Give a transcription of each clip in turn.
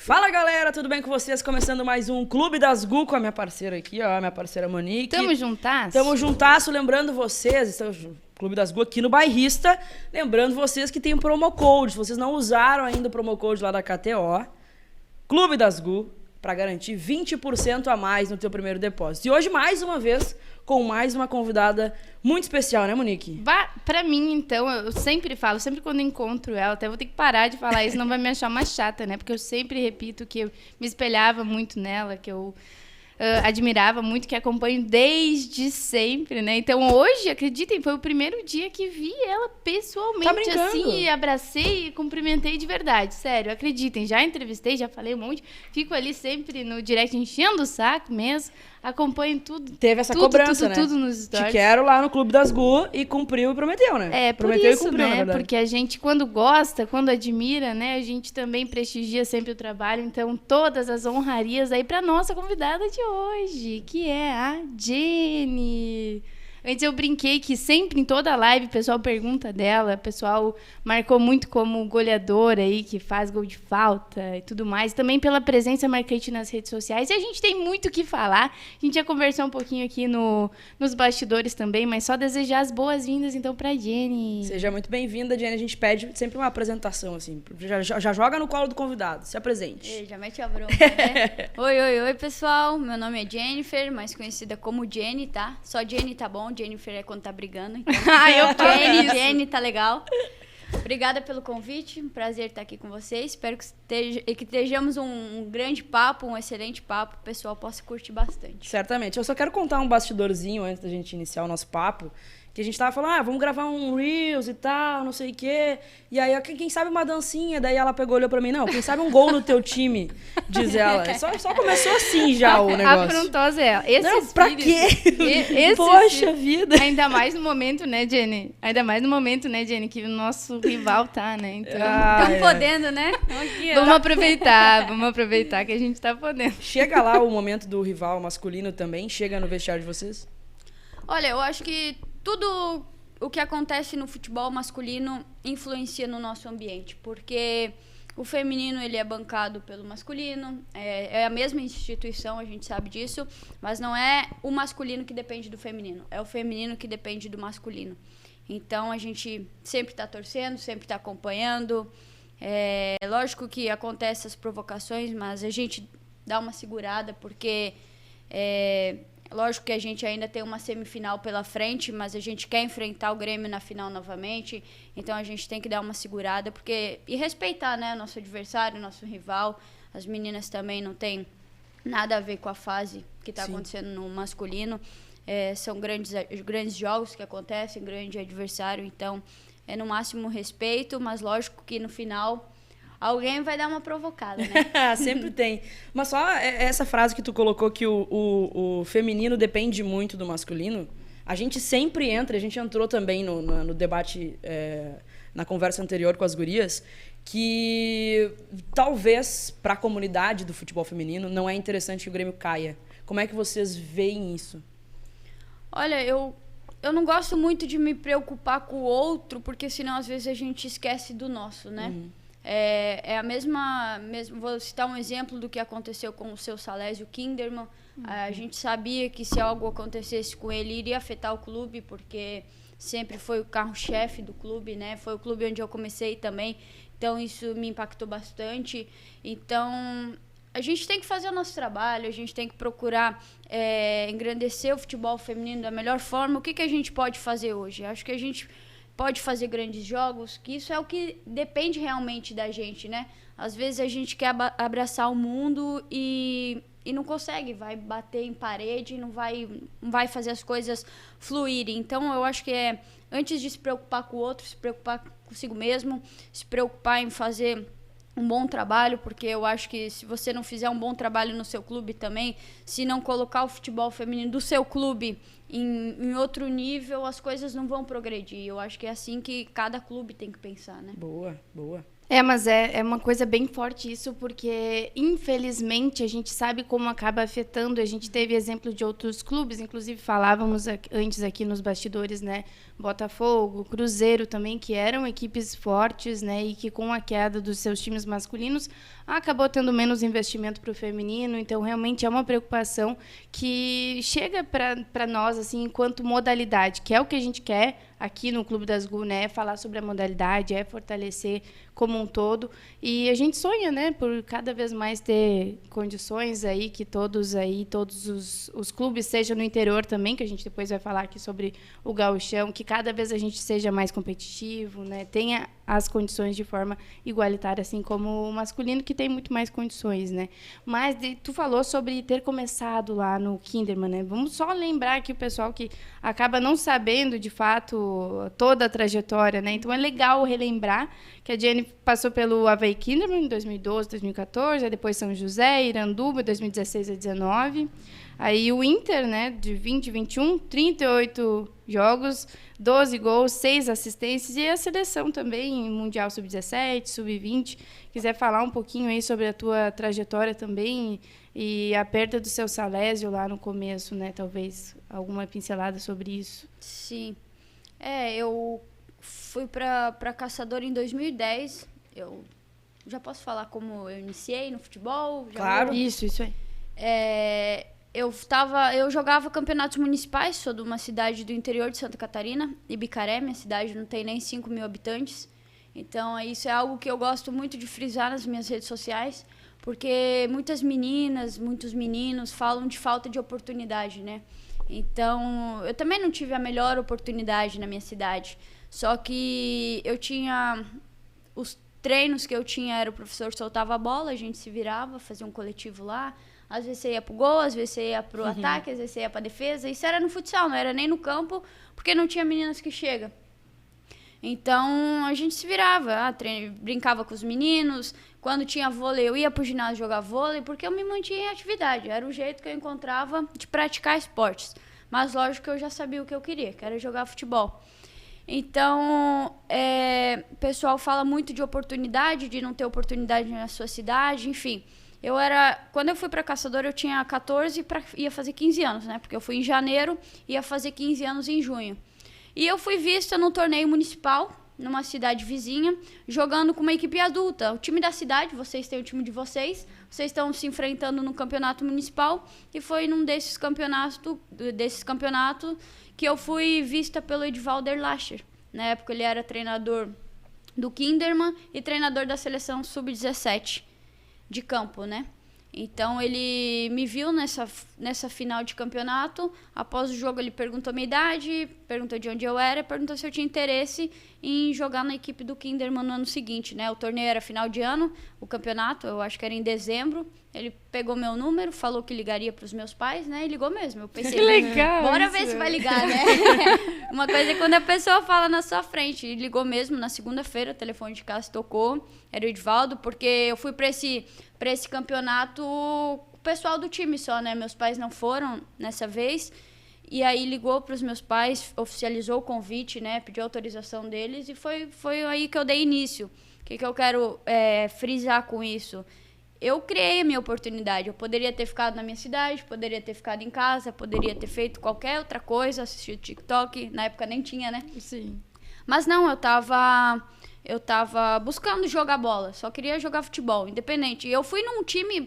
Fala galera, tudo bem com vocês? Começando mais um Clube das Gu com a minha parceira aqui, ó, a minha parceira Monique. Tamo juntasso? Tamo juntasso, lembrando vocês, estamos no Clube das Gu aqui no Bairrista, lembrando vocês que tem um promo code, se vocês não usaram ainda o promo code lá da KTO, Clube das Gu, pra garantir 20% a mais no teu primeiro depósito. E hoje, mais uma vez, com mais uma convidada muito especial, né, Monique? Pra mim, então, eu sempre falo, sempre quando encontro ela, até vou ter que parar de falar isso, não vai me achar uma chata, né? Porque eu sempre repito que eu me espelhava muito nela, que eu admirava muito, que acompanho desde sempre, né? Então, hoje, acreditem, foi o primeiro dia que vi ela pessoalmente, tá brincando? assim, abracei e cumprimentei de verdade, sério, acreditem, já entrevistei, já falei um monte, fico ali sempre no direct enchendo o saco mesmo, acompanho tudo. Teve essa cobrança, né? Tudo nos stories. Te quero lá no Clube das Gu e cumpriu e prometeu, né? É, por prometeu isso, e cumpriu, né? Porque a gente, quando gosta, quando admira, né? A gente também prestigia sempre o trabalho. Então, todas as honrarias aí pra nossa convidada de hoje, que é a Jenny. Antes eu brinquei que sempre em toda live o pessoal pergunta dela, o pessoal marcou muito como goleadora aí, que faz gol de falta e tudo mais. Também pela presença marcante nas redes sociais. E a gente tem muito o que falar. A gente ia conversar um pouquinho aqui nos bastidores também, mas só desejar as boas-vindas então pra Jenny. Seja muito bem-vinda, Jenny. A gente pede sempre uma apresentação, assim. Já joga no colo do convidado, se apresente. Ei, já mete a bronca, né? Oi, pessoal. Meu nome é Jennifer, mais conhecida como Jenny, tá? Só Jenny tá bom. Jennifer é quando tá brigando. Então... Jenny, tá legal. Obrigada pelo convite. Um prazer estar aqui com vocês. Espero que estejamos um grande papo, um excelente papo. O pessoal possa curtir bastante. Certamente. Eu só quero contar um bastidorzinho antes da gente iniciar o nosso papo. Que a gente tava falando, vamos gravar um Reels e tal, não sei o quê. E aí, quem sabe uma dancinha? Daí ela pegou, olhou pra mim, não, quem sabe um gol no teu time, diz ela. Só começou assim já o negócio. Afrontosa ela. Esse não, espírito, pra quê? Poxa vida. Ainda mais no momento, né, Jenny? Ainda mais no momento, né, Jenny, que o nosso rival tá, né? Então, estamos podendo, né? Aqui, vamos aproveitar que a gente tá podendo. Chega lá o momento do rival masculino também? Chega no vestiário de vocês? Olha, eu acho que tudo o que acontece no futebol masculino influencia no nosso ambiente, porque o feminino ele é bancado pelo masculino, é a mesma instituição, a gente sabe disso, mas não é o masculino que depende do feminino, é o feminino que depende do masculino. Então a gente sempre está torcendo, sempre está acompanhando. É lógico que acontecem as provocações, mas a gente dá uma segurada, porque lógico que a gente ainda tem uma semifinal pela frente, mas a gente quer enfrentar o Grêmio na final novamente. Então a gente tem que dar uma segurada e respeitar, né, nosso adversário, nosso rival. As meninas também não têm nada a ver com a fase que está acontecendo no masculino. São grandes jogos que acontecem, grande adversário. Então é no máximo respeito, mas lógico que no final alguém vai dar uma provocada, né? Sempre tem. Mas só essa frase que tu colocou que o feminino depende muito do masculino, a gente sempre entra, a gente entrou também no debate, na conversa anterior com as gurias, que talvez para a comunidade do futebol feminino não é interessante que o Grêmio caia. Como é que vocês veem isso? Olha, eu não gosto muito de me preocupar com o outro, porque senão às vezes a gente esquece do nosso, né? É a mesma, vou citar um exemplo do que aconteceu com o seu Salésio Kinderman. A gente sabia que se algo acontecesse com ele, iria afetar o clube, porque sempre foi o carro-chefe do clube, né? Foi o clube onde eu comecei também, então isso me impactou bastante. Então a gente tem que fazer o nosso trabalho, a gente tem que procurar engrandecer o futebol feminino da melhor forma. O que a gente pode fazer hoje? Acho que a gente pode fazer grandes jogos, que isso é o que depende realmente da gente, né? Às vezes a gente quer abraçar o mundo e não consegue, vai bater em parede, não vai fazer as coisas fluírem. Então eu acho que antes de se preocupar com o outro, se preocupar consigo mesmo, se preocupar em fazer um bom trabalho, porque eu acho que se você não fizer um bom trabalho no seu clube também, se não colocar o futebol feminino do seu clube em outro nível, as coisas não vão progredir. Eu acho que é assim que cada clube tem que pensar, né? Boa, boa. Mas é uma coisa bem forte isso, porque infelizmente a gente sabe como acaba afetando. A gente teve exemplo de outros clubes, inclusive falávamos antes aqui nos bastidores, né? Botafogo, Cruzeiro também, que eram equipes fortes, né? E que com a queda dos seus times masculinos acabou tendo menos investimento para o feminino. Então realmente é uma preocupação que chega para nós assim, enquanto modalidade, que é o que a gente quer aqui no Clube das GU, né? É falar sobre a modalidade, é fortalecer como um todo. E a gente sonha, né, por cada vez mais ter condições aí, que todos os clubes, seja no interior também, que a gente depois vai falar aqui sobre o gauchão, que cada vez a gente seja mais competitivo, né, tenha as condições de forma igualitária, assim como o masculino, que tem muito mais condições, né. Mas tu falou sobre ter começado lá no Kinderman, né. Vamos só lembrar aqui o pessoal que acaba não sabendo, de fato, toda a trajetória, né. Então é legal relembrar que a Jenny passou pelo Avaí Kinderman em 2012, 2014, depois São José, Iranduba, 2016 a 2019. Aí o Inter, né, de 20 a 21, 38 jogos, 12 gols, 6 assistências, e a seleção também, Mundial Sub-17, Sub-20. Quiser falar um pouquinho aí sobre a tua trajetória também e a perda do seu Salésio lá no começo, né, talvez alguma pincelada sobre isso. Sim. Eu fui para Caçador em 2010. Eu já posso falar como eu iniciei no futebol? Claro. Isso aí. Eu jogava campeonatos municipais, sou de uma cidade do interior de Santa Catarina, Ibicaré, minha cidade não tem nem 5 mil habitantes. Então, isso é algo que eu gosto muito de frisar nas minhas redes sociais, porque muitas meninas, muitos meninos falam de falta de oportunidade, né? Então, eu também não tive a melhor oportunidade na minha cidade. Só que eu tinha... Os treinos que eu tinha era o professor soltava a bola, a gente se virava, fazia um coletivo lá. Às vezes você ia pro gol, às vezes você ia pro ataque, às vezes você ia pra defesa. Isso era no futsal, não era nem no campo, porque não tinha meninas que chegam. Então, a gente se virava, brincava com os meninos. Quando tinha vôlei, eu ia pro ginásio jogar vôlei, porque eu me mantinha em atividade. Era o jeito que eu encontrava de praticar esportes. Mas, lógico que eu já sabia o que eu queria, que era jogar futebol. Então, o pessoal fala muito de oportunidade, de não ter oportunidade na sua cidade, enfim. Quando eu fui para Caçador, eu tinha 14 e ia fazer 15 anos, né? Porque eu fui em janeiro e ia fazer 15 anos em junho. E eu fui vista num torneio municipal, numa cidade vizinha, jogando com uma equipe adulta. O time da cidade, vocês têm o time de vocês estão se enfrentando no campeonato municipal, e foi num desses campeonatos que eu fui vista pelo Edvalder Lacher. Na época ele era treinador do Kinderman e treinador da seleção Sub-17 de campo, né? Então ele me viu nessa final de campeonato. Após o jogo ele perguntou minha idade, perguntou de onde eu era, perguntou se eu tinha interesse em jogar na equipe do Kinderman no ano seguinte, né? O torneio era final de ano, o campeonato, eu acho que era em dezembro. Ele pegou meu número, falou que ligaria para os meus pais, né? E ligou mesmo. Eu pensei, que legal, bora ver se vai ligar, né? Uma coisa é quando a pessoa fala na sua frente. Ele ligou mesmo na segunda-feira, o telefone de casa tocou, era o Edvaldo, porque eu fui para esse campeonato o pessoal do time só, né? Meus pais não foram nessa vez. E aí ligou para os meus pais, oficializou o convite, né? Pediu autorização deles e foi aí que eu dei início. O que eu quero frisar com isso? Eu criei a minha oportunidade. Eu poderia ter ficado na minha cidade, poderia ter ficado em casa, poderia ter feito qualquer outra coisa, assistido TikTok. Na época nem tinha, né? Sim. Mas não, eu tava buscando jogar bola. Só queria jogar futebol, independente. E eu fui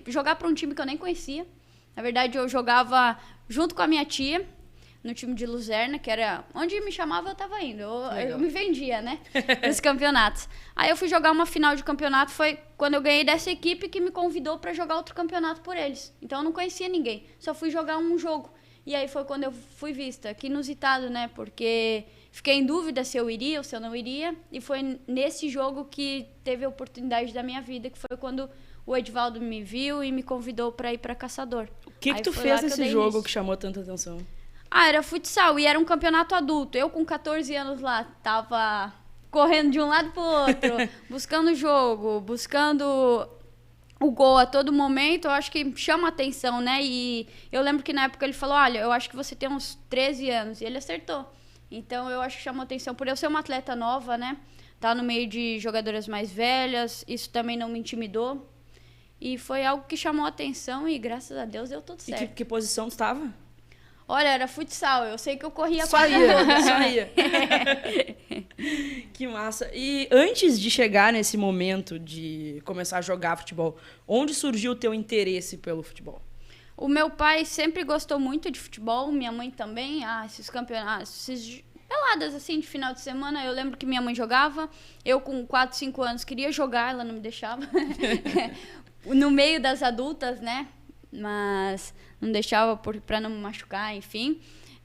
jogar para um time que eu nem conhecia. Na verdade, eu jogava junto com a minha tia, no time de Luzerna, que era onde me chamava, eu tava indo. Eu me vendia, né? Nos campeonatos. Aí eu fui jogar uma final de campeonato, foi quando eu ganhei dessa equipe que me convidou para jogar outro campeonato por eles. Então eu não conhecia ninguém, só fui jogar um jogo. E aí foi quando eu fui vista. Que inusitado, né? Porque fiquei em dúvida se eu iria ou se eu não iria. E foi nesse jogo que teve a oportunidade da minha vida, que foi quando o Edvaldo me viu e me convidou para ir para Caçador. O que tu fez nesse jogo que chamou tanta atenção? Era futsal e era um campeonato adulto. Eu com 14 anos lá, tava correndo de um lado pro outro, buscando o jogo, buscando o gol a todo momento. Eu acho que chama atenção, né? E eu lembro que na época ele falou, olha, eu acho que você tem uns 13 anos. E ele acertou. Então eu acho que chamou atenção por eu ser uma atleta nova, né? estar no meio de jogadoras mais velhas, isso também não me intimidou. E foi algo que chamou a atenção e, graças a Deus, deu tudo certo. E que posição tu estava? Olha, era futsal. Eu sei que eu corria... Só ia. Que massa. E antes de chegar nesse momento de começar a jogar futebol, onde surgiu o teu interesse pelo futebol? O meu pai sempre gostou muito de futebol, minha mãe também. Esses campeonatos, esses peladas assim de final de semana, eu lembro que minha mãe jogava. Eu com 4, 5 anos queria jogar, ela não me deixava. No meio das adultas, né? Mas não deixava para não me machucar, enfim.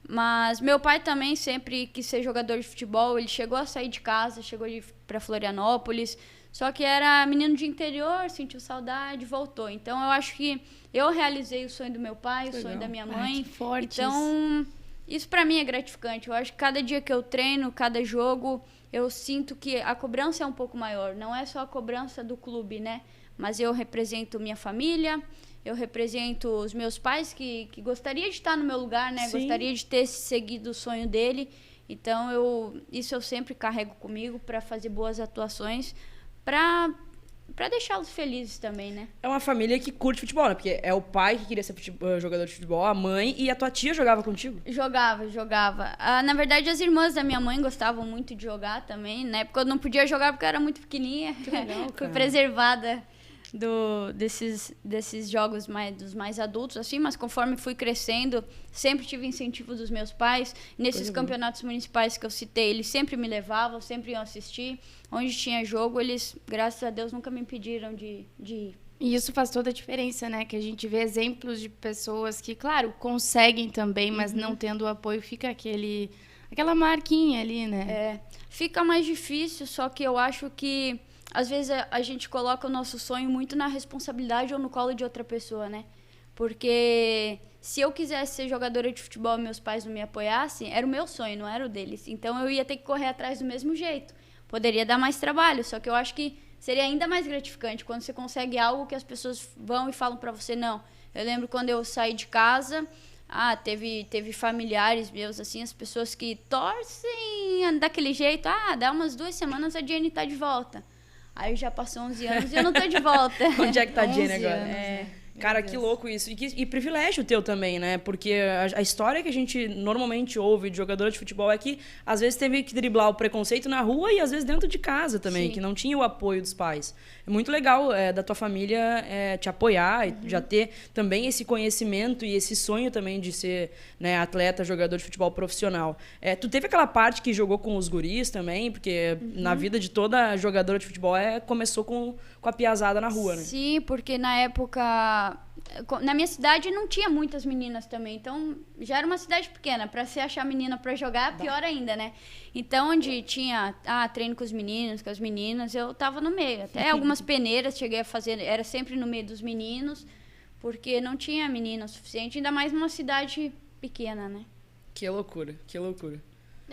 Mas meu pai também sempre quis ser jogador de futebol. Ele chegou a sair de casa, chegou para Florianópolis. Só que era menino de interior, sentiu saudade, voltou. Então eu acho que eu realizei o sonho do meu pai, o sonho da minha mãe. Que forte. Então isso para mim é gratificante. Eu acho que cada dia que eu treino, cada jogo, eu sinto que a cobrança é um pouco maior. Não é só a cobrança do clube, né? Mas eu represento minha família, eu represento os meus pais que gostaria de estar no meu lugar, né? Sim. Gostaria de ter seguido o sonho dele. Então isso eu sempre carrego comigo para fazer boas atuações, para deixá-los felizes também, né? É uma família que curte futebol, né? Porque é o pai que queria ser jogador de futebol, a mãe, e a tua tia jogava contigo? Jogava. Na verdade, as irmãs da minha mãe gostavam muito de jogar também. Na época eu não podia jogar porque eu era muito pequenininha. Que legal, Fui cara. preservada desses jogos dos mais adultos, assim, mas conforme fui crescendo, sempre tive incentivo dos meus pais. Nesses campeonatos municipais que eu citei, eles sempre me levavam, sempre iam assistir. Onde tinha jogo, eles, graças a Deus, nunca me impediram de ir. E isso faz toda a diferença, né? Que a gente vê exemplos de pessoas que, claro, conseguem também, mas não tendo o apoio, fica aquela marquinha ali, né? Fica mais difícil, só que eu acho que às vezes a gente coloca o nosso sonho muito na responsabilidade ou no colo de outra pessoa, né? Porque se eu quisesse ser jogadora de futebol e meus pais não me apoiassem, era o meu sonho, não era o deles. Então eu ia ter que correr atrás do mesmo jeito. Poderia dar mais trabalho, só que eu acho que seria ainda mais gratificante quando você consegue algo que as pessoas vão e falam pra você, não. Eu lembro quando eu saí de casa, teve familiares meus, assim, as pessoas que torcem daquele jeito, dá umas 2 semanas a Jenny tá de volta. Aí já passou 11 anos e eu não tô de volta. Onde é que tá a Jenny 11 agora? anos, Cara, que louco isso. E privilégio teu também, né? Porque a história que a gente normalmente ouve de jogadora de futebol é que às vezes teve que driblar o preconceito na rua e às vezes dentro de casa também, que não tinha o apoio dos pais. É muito legal da tua família te apoiar e já ter também esse conhecimento e esse sonho também de ser, né, atleta, jogador de futebol profissional. Tu teve aquela parte que jogou com os guris também, porque na vida de toda jogadora de futebol começou com a piazada na rua, né? Sim, porque na época... Na minha cidade não tinha muitas meninas também, então já era uma cidade pequena. Para se achar menina para jogar, pior ainda, né? Então, onde tinha treino com os meninos, com as meninas, eu tava no meio. Até algumas peneiras cheguei a fazer, era sempre no meio dos meninos, porque não tinha menina o suficiente, ainda mais numa cidade pequena, né? Que loucura, que loucura.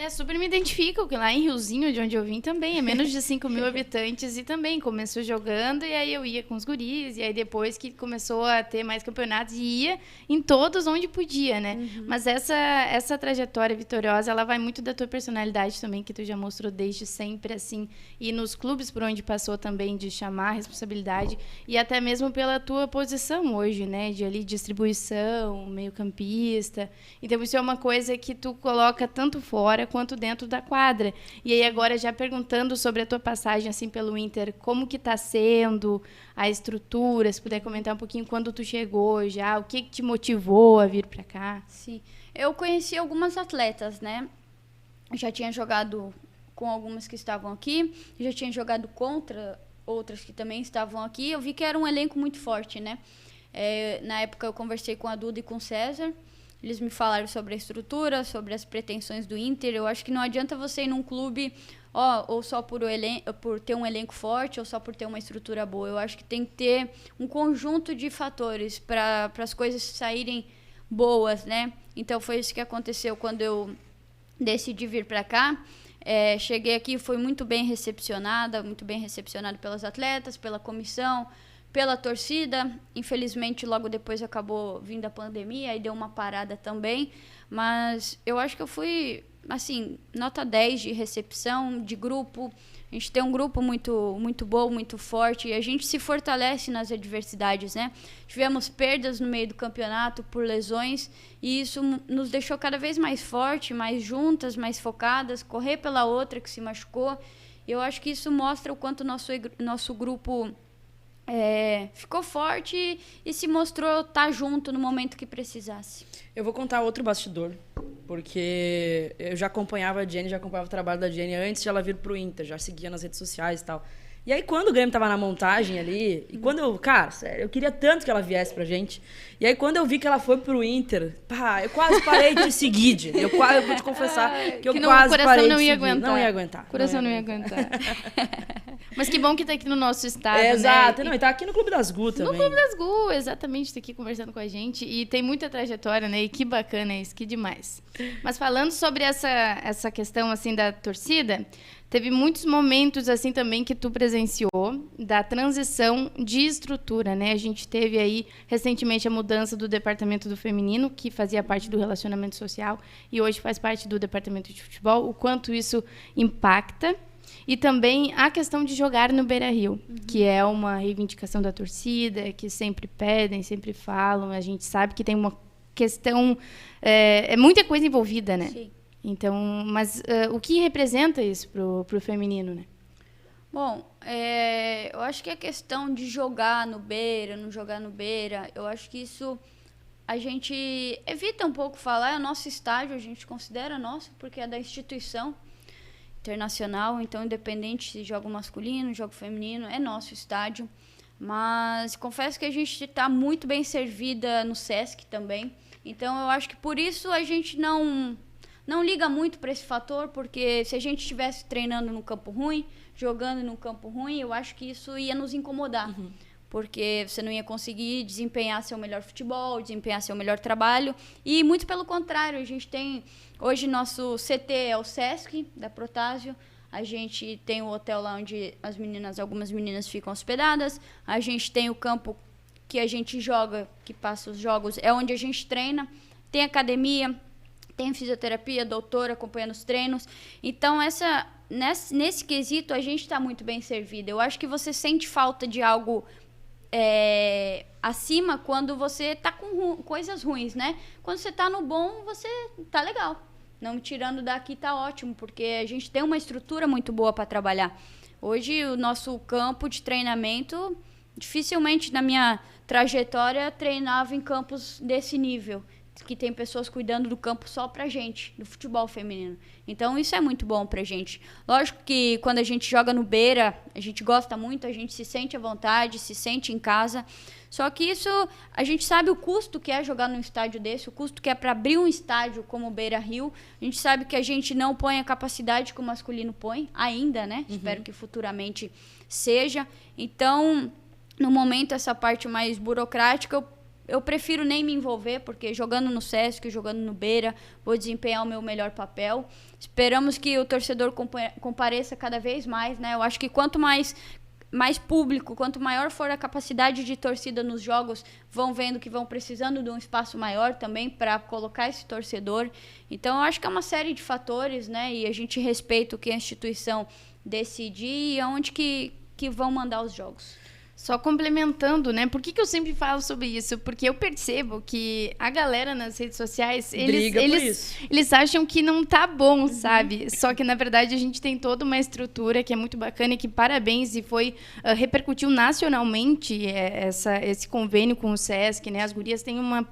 Super me identifico, que lá em Riozinho, de onde eu vim, também é menos de 5.000 habitantes e também começou jogando e aí eu ia com os guris e aí depois que começou a ter mais campeonatos e ia em todos onde podia, né? Mas essa trajetória vitoriosa, ela vai muito da tua personalidade também, que tu já mostrou desde sempre, assim, e nos clubes por onde passou também, de chamar a responsabilidade e até mesmo pela tua posição hoje, né? De ali distribuição, meio-campista. Então isso é uma coisa que tu coloca tanto fora quanto dentro da quadra. E aí agora já perguntando sobre a tua passagem assim pelo Inter, como que tá sendo a estrutura, se puder comentar um pouquinho quando tu chegou já, o que te motivou a vir para cá? Sim, eu conheci algumas atletas, né? Já tinha jogado com algumas que estavam aqui, já tinha jogado contra outras que também estavam aqui, eu vi que era um elenco muito forte, né? Na época eu conversei com a Duda e com o César. Eles me falaram sobre a estrutura, sobre as pretensões do Inter. Eu acho que não adianta você ir num clube ou só por ter um elenco forte ou só por ter uma estrutura boa. Eu acho que tem que ter um conjunto de fatores para as coisas saírem boas, né? Então foi isso que aconteceu quando eu decidi vir para cá. Cheguei aqui, fui muito bem recepcionada pelas atletas, pela comissão, pela torcida. Infelizmente, logo depois acabou vindo a pandemia e deu uma parada também. Mas eu acho que eu fui assim, nota 10 de recepção, de grupo. A gente tem um grupo muito, muito bom, muito forte, e a gente se fortalece nas adversidades, né? Tivemos perdas no meio do campeonato por lesões, e isso nos deixou cada vez mais forte, mais juntas, mais focadas, correr pela outra que se machucou. E eu acho que isso mostra o quanto nosso grupo ficou forte e se mostrou estar junto no momento que precisasse. Eu vou contar outro bastidor, porque eu já acompanhava a Jenny, já acompanhava o trabalho da Jenny antes de ela vir pro Inter, já seguia nas redes sociais e tal. E aí, quando o Grêmio tava na montagem ali, e quando eu... Cara, sério, eu queria tanto que ela viesse pra gente. E aí, quando eu vi que ela foi pro Inter, pá, eu quase parei de seguir, Jenny. Eu vou te confessar que eu quase parei de seguir. Não ia aguentar. O coração não ia aguentar. Mas que bom que tá aqui no nosso estado, né? Exato. Não, e tá aqui no Clube das Gu também. No Clube das Gu, exatamente. Tá aqui conversando com a gente. E tem muita trajetória, né? E que bacana isso, que demais. Mas falando sobre essa questão, assim, da torcida... Teve muitos momentos, assim, também que tu presenciou da transição de estrutura, né? A gente teve aí, recentemente, a mudança do departamento do feminino, que fazia parte do relacionamento social, e hoje faz parte do departamento de futebol, o quanto isso impacta. E também a questão de jogar no Beira-Rio, que é uma reivindicação da torcida, que sempre pedem, sempre falam. A gente sabe que tem uma questão... É muita coisa envolvida, né? Sim. Então, mas o que representa isso pro feminino, né? Bom, eu acho que a questão de jogar no Beira, não jogar no Beira, eu acho que isso a gente evita um pouco falar. É o nosso estádio, a gente considera nosso, porque é da instituição internacional, então independente se joga masculino, joga feminino, é nosso estádio. Mas confesso que a gente está muito bem servida no Sesc também, então eu acho que por isso a gente não liga muito para esse fator, porque se a gente estivesse treinando no campo ruim, jogando no campo ruim, eu acho que isso ia nos incomodar. Porque você não ia conseguir desempenhar seu melhor futebol, desempenhar seu melhor trabalho. E muito pelo contrário, a gente tem... Hoje nosso CT é o Sesc, da Protásio. A gente tem o hotel lá onde algumas meninas ficam hospedadas. A gente tem o campo que a gente joga, que passa os jogos, é onde a gente treina. Tem academia... Tem fisioterapia, doutora acompanhando os treinos. Então, nesse quesito, a gente está muito bem servida. Eu acho que você sente falta de algo acima quando você está com coisas ruins, né? Quando você está no bom, você tá legal. Não me tirando daqui, tá ótimo, porque a gente tem uma estrutura muito boa para trabalhar. Hoje, o nosso campo de treinamento, dificilmente na minha trajetória, treinava em campos desse nível, que tem pessoas cuidando do campo só pra gente, do futebol feminino. Então, isso é muito bom pra gente. Lógico que quando a gente joga no Beira, a gente gosta muito, a gente se sente à vontade, se sente em casa. Só que isso, a gente sabe o custo que é jogar num estádio desse, o custo que é para abrir um estádio como o Beira-Rio. A gente sabe que a gente não põe a capacidade que o masculino põe, ainda, né? Espero que futuramente seja. Então, no momento, essa parte mais burocrática, eu prefiro nem me envolver, porque jogando no Sesc, jogando no Beira, vou desempenhar o meu melhor papel. Esperamos que o torcedor compareça cada vez mais, né? Eu acho que quanto mais público, quanto maior for a capacidade de torcida nos jogos, vão vendo que vão precisando de um espaço maior também para colocar esse torcedor. Então, eu acho que é uma série de fatores, né? E a gente respeita o que a instituição decidir e aonde que vão mandar os jogos. Só complementando, né? Por que eu sempre falo sobre isso? Porque eu percebo que a galera nas redes sociais, eles acham que não tá bom, sabe? Só que, na verdade, a gente tem toda uma estrutura que é muito bacana e que, parabéns, e repercutiu nacionalmente esse convênio com o Sesc, né? As gurias têm uma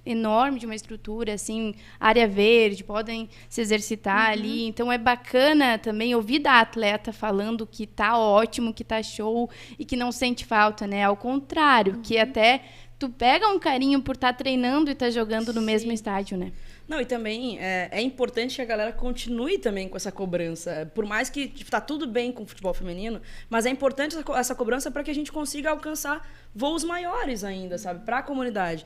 enorme de uma estrutura, assim, área verde, podem se exercitar ali. Então, é bacana também ouvir da atleta falando que tá ótimo, que tá show e que não sente falta, né? Ao contrário, que até tu pega um carinho por estar treinando e estar jogando no mesmo estádio, né? Não, e também é importante que a galera continue também com essa cobrança. Por mais que tá tudo bem com o futebol feminino, mas é importante essa cobrança para que a gente consiga alcançar voos maiores ainda, sabe? Para a comunidade.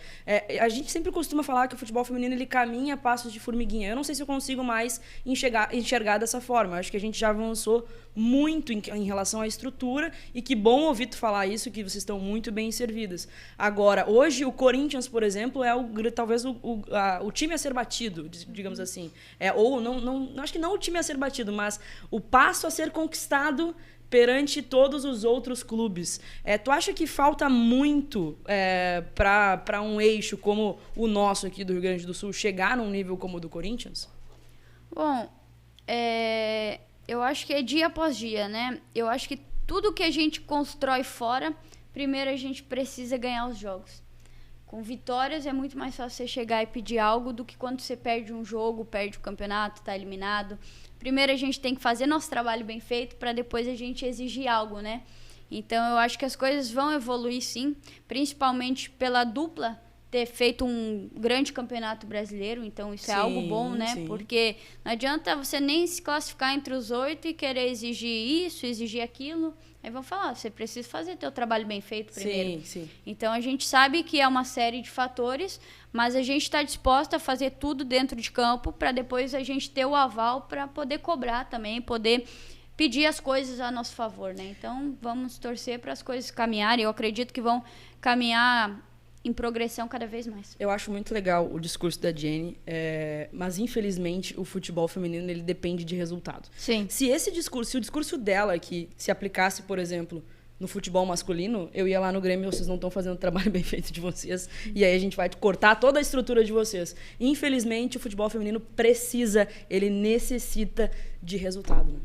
A gente sempre costuma falar que o futebol feminino ele caminha a passos de formiguinha. Eu não sei se eu consigo mais enxergar dessa forma. Eu acho que a gente já avançou muito em relação à estrutura e que bom ouvir tu falar isso, que vocês estão muito bem servidas. Agora, hoje, o Corinthians, por exemplo, é talvez o time a ser batido, digamos assim. Ou não, acho que não o time a ser batido, mas o passo a ser conquistado perante todos os outros clubes. Tu acha que falta muito para um eixo como o nosso aqui do Rio Grande do Sul chegar num nível como o do Corinthians? Bom, eu acho que é dia após dia, né? Eu acho que tudo que a gente constrói fora, primeiro a gente precisa ganhar os jogos. Com vitórias é muito mais fácil você chegar e pedir algo do que quando você perde um jogo, perde o campeonato, está eliminado. Primeiro a gente tem que fazer nosso trabalho bem feito para depois a gente exigir algo, né? Então eu acho que as coisas vão evoluir sim, principalmente pela dupla ter feito um grande campeonato brasileiro, então isso é algo bom, né? Sim. Porque não adianta você nem se classificar entre os 8 e querer exigir isso, exigir aquilo. Aí vão falar, você precisa fazer teu trabalho bem feito primeiro. Sim. Então a gente sabe que é uma série de fatores, mas a gente está disposta a fazer tudo dentro de campo para depois a gente ter o aval para poder cobrar também, poder pedir as coisas a nosso favor, né? Então vamos torcer para as coisas caminharem. Eu acredito que vão caminhar em progressão cada vez mais. Eu acho muito legal o discurso da Jenny, mas infelizmente o futebol feminino ele depende de resultado. Sim. Se o discurso dela aqui se aplicasse, por exemplo, no futebol masculino, eu ia lá no Grêmio, vocês não estão fazendo o trabalho bem feito de vocês, e aí a gente vai cortar toda a estrutura de vocês. Infelizmente o futebol feminino ele necessita de resultado, né?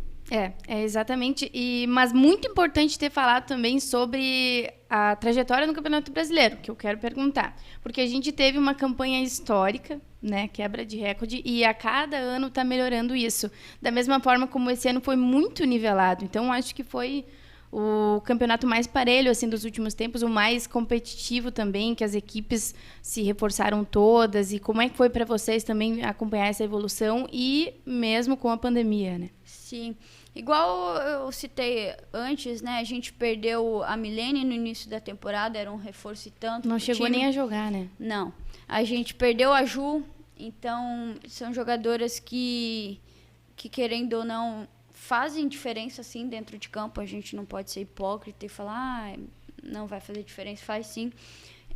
Exatamente. Mas muito importante ter falado também sobre a trajetória no Campeonato Brasileiro, que eu quero perguntar. Porque a gente teve uma campanha histórica, né, quebra de recorde, e a cada ano está melhorando isso. Da mesma forma como esse ano foi muito nivelado. Então, acho que foi o campeonato mais parelho assim, dos últimos tempos, o mais competitivo também, que as equipes se reforçaram todas. E como é que foi para vocês também acompanhar essa evolução e mesmo com a pandemia, né? Sim. Igual eu citei antes, né? A gente perdeu a Milene no início da temporada, era um reforço e tanto. Não chegou nem a jogar, né? Não. A gente perdeu a Ju, então são jogadoras que querendo ou não, fazem diferença, sim, dentro de campo. A gente não pode ser hipócrita e falar, não vai fazer diferença, faz sim.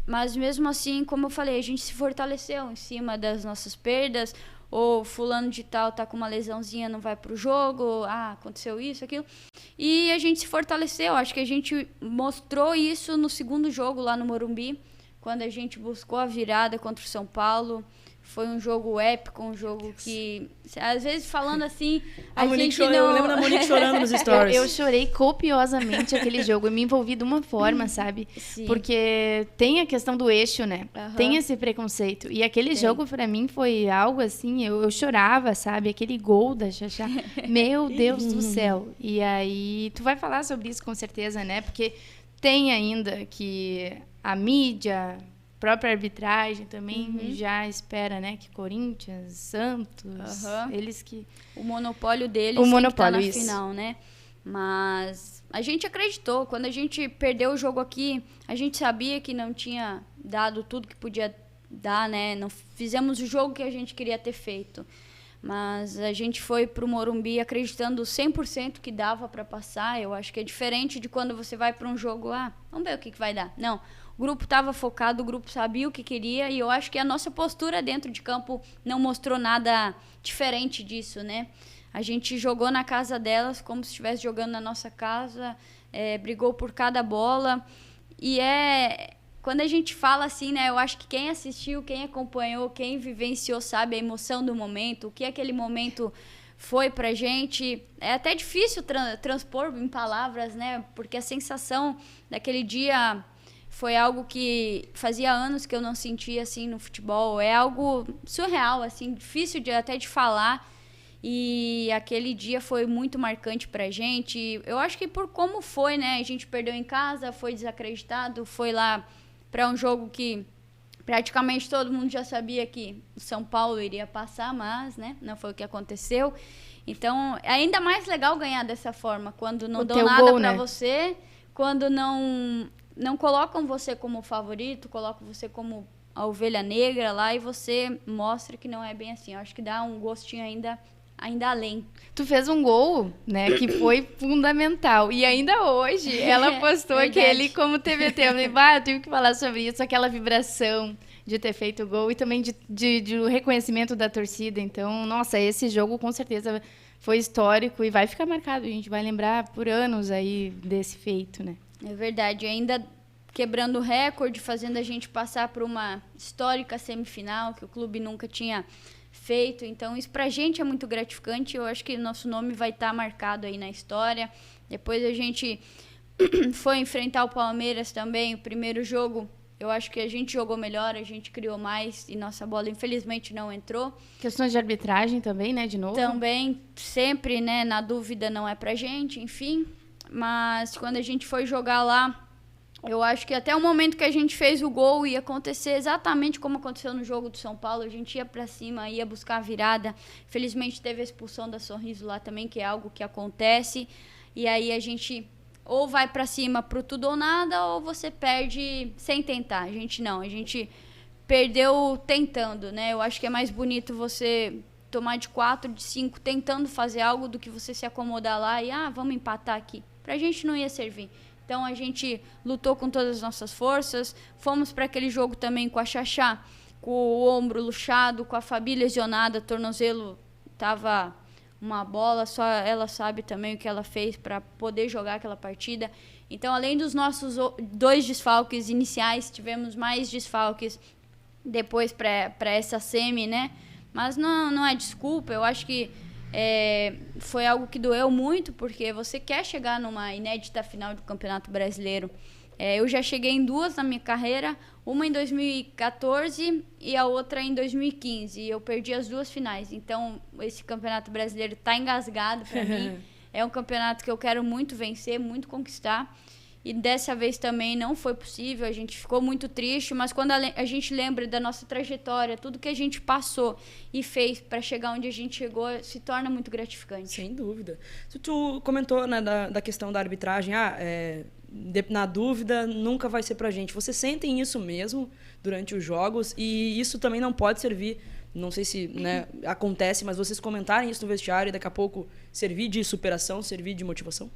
Mas mesmo assim, como eu falei, a gente se fortaleceu em cima das nossas perdas. Ou fulano de tal tá com uma lesãozinha, não vai pro jogo, aconteceu isso, aquilo. E a gente se fortaleceu, acho que a gente mostrou isso no segundo jogo lá no Morumbi, quando a gente buscou a virada contra o São Paulo. Foi um jogo épico, um jogo que, às vezes, falando assim, a gente não... Eu lembro da Monique chorando nos stories. Eu chorei copiosamente aquele jogo. Eu me envolvi de uma forma, sabe? Sim. Porque tem a questão do eixo, né? Uhum. Tem esse preconceito. E aquele jogo, pra mim, foi algo assim... Eu chorava, sabe? Aquele gol da Xaxá. Meu Deus do céu. E aí, tu vai falar sobre isso com certeza, né? Porque tem ainda que a mídia... própria arbitragem também já espera, né, que Corinthians, Santos, eles que... O monopólio deles tá na final, né? Mas a gente acreditou. Quando a gente perdeu o jogo aqui, a gente sabia que não tinha dado tudo que podia dar, né? Não fizemos o jogo que a gente queria ter feito. Mas a gente foi pro Morumbi acreditando 100% que dava para passar. Eu acho que é diferente de quando você vai para um jogo, vamos ver o que vai dar. Não. O grupo estava focado, o grupo sabia o que queria e eu acho que a nossa postura dentro de campo não mostrou nada diferente disso, né? A gente jogou na casa delas como se estivesse jogando na nossa casa, brigou por cada bola e quando a gente fala assim, né? Eu acho que quem assistiu, quem acompanhou, quem vivenciou sabe a emoção do momento, o que aquele momento foi pra gente. É até difícil transpor em palavras, né? Porque a sensação daquele dia... foi algo que fazia anos que eu não sentia assim no futebol. É algo surreal, assim, difícil até de falar. E aquele dia foi muito marcante pra gente. Eu acho que por como foi, né? A gente perdeu em casa, foi desacreditado, foi lá pra um jogo que praticamente todo mundo já sabia que o São Paulo iria passar, mas, né, não foi o que aconteceu. Então, é ainda mais legal ganhar dessa forma, quando não dão nada pra você, quando não não colocam você como favorito, colocam você como a ovelha negra lá e você mostra que não é bem assim. Eu acho que dá um gostinho ainda além. Tu fez um gol, né, que foi fundamental. E ainda hoje ela postou aquele como TBT. Eu falei, eu tenho que falar sobre isso, aquela vibração de ter feito o gol e também de reconhecimento da torcida. Então, nossa, esse jogo com certeza foi histórico e vai ficar marcado. A gente vai lembrar por anos aí desse feito, né? É verdade, ainda quebrando o recorde, fazendo a gente passar por uma histórica semifinal que o clube nunca tinha feito. Então, isso pra gente é muito gratificante. Eu acho que nosso nome vai estar marcado aí na história. Depois a gente foi enfrentar o Palmeiras também. O primeiro jogo, eu acho que a gente jogou melhor, a gente criou mais e nossa bola, infelizmente, não entrou. Questões de arbitragem também, né, de novo? Também, sempre, né, na dúvida não é pra gente, enfim. Mas quando a gente foi jogar lá, eu acho que até o momento que a gente fez o gol ia acontecer exatamente como aconteceu no jogo do São Paulo. A gente ia pra cima, ia buscar a virada. Felizmente teve a expulsão da Sorriso lá também, que é algo que acontece. E aí a gente ou vai pra cima pro tudo ou nada, ou você perde sem tentar. A gente perdeu tentando, né? Eu acho que é mais bonito você tomar de 4, de 5, tentando fazer algo, do que você se acomodar lá e, vamos empatar aqui. Pra gente não ia servir. Então, a gente lutou com todas as nossas forças, fomos para aquele jogo também com a Xaxá, com o ombro luxado, com a Fabi lesionada, tornozelo estava uma bola, só ela sabe também o que ela fez para poder jogar aquela partida. Então, além dos nossos 2 desfalques iniciais, tivemos mais desfalques depois para essa semi, né? Mas não é desculpa, eu acho que foi algo que doeu muito, porque você quer chegar numa inédita final do Campeonato Brasileiro. Eu já cheguei em 2 na minha carreira, uma em 2014 e a outra em 2015. E eu perdi as 2 finais. Então, esse Campeonato Brasileiro está engasgado para mim. É um campeonato que eu quero muito vencer, muito conquistar. E dessa vez também não foi possível, a gente ficou muito triste, mas quando a gente lembra da nossa trajetória, tudo que a gente passou e fez para chegar onde a gente chegou, se torna muito gratificante. Sem dúvida. Tu comentou, né, da questão da arbitragem, na dúvida nunca vai ser pra gente. Vocês sentem isso mesmo durante os jogos, e isso também não pode servir, não sei se, né, acontece, mas vocês comentarem isso no vestiário e daqui a pouco servir de superação, servir de motivação?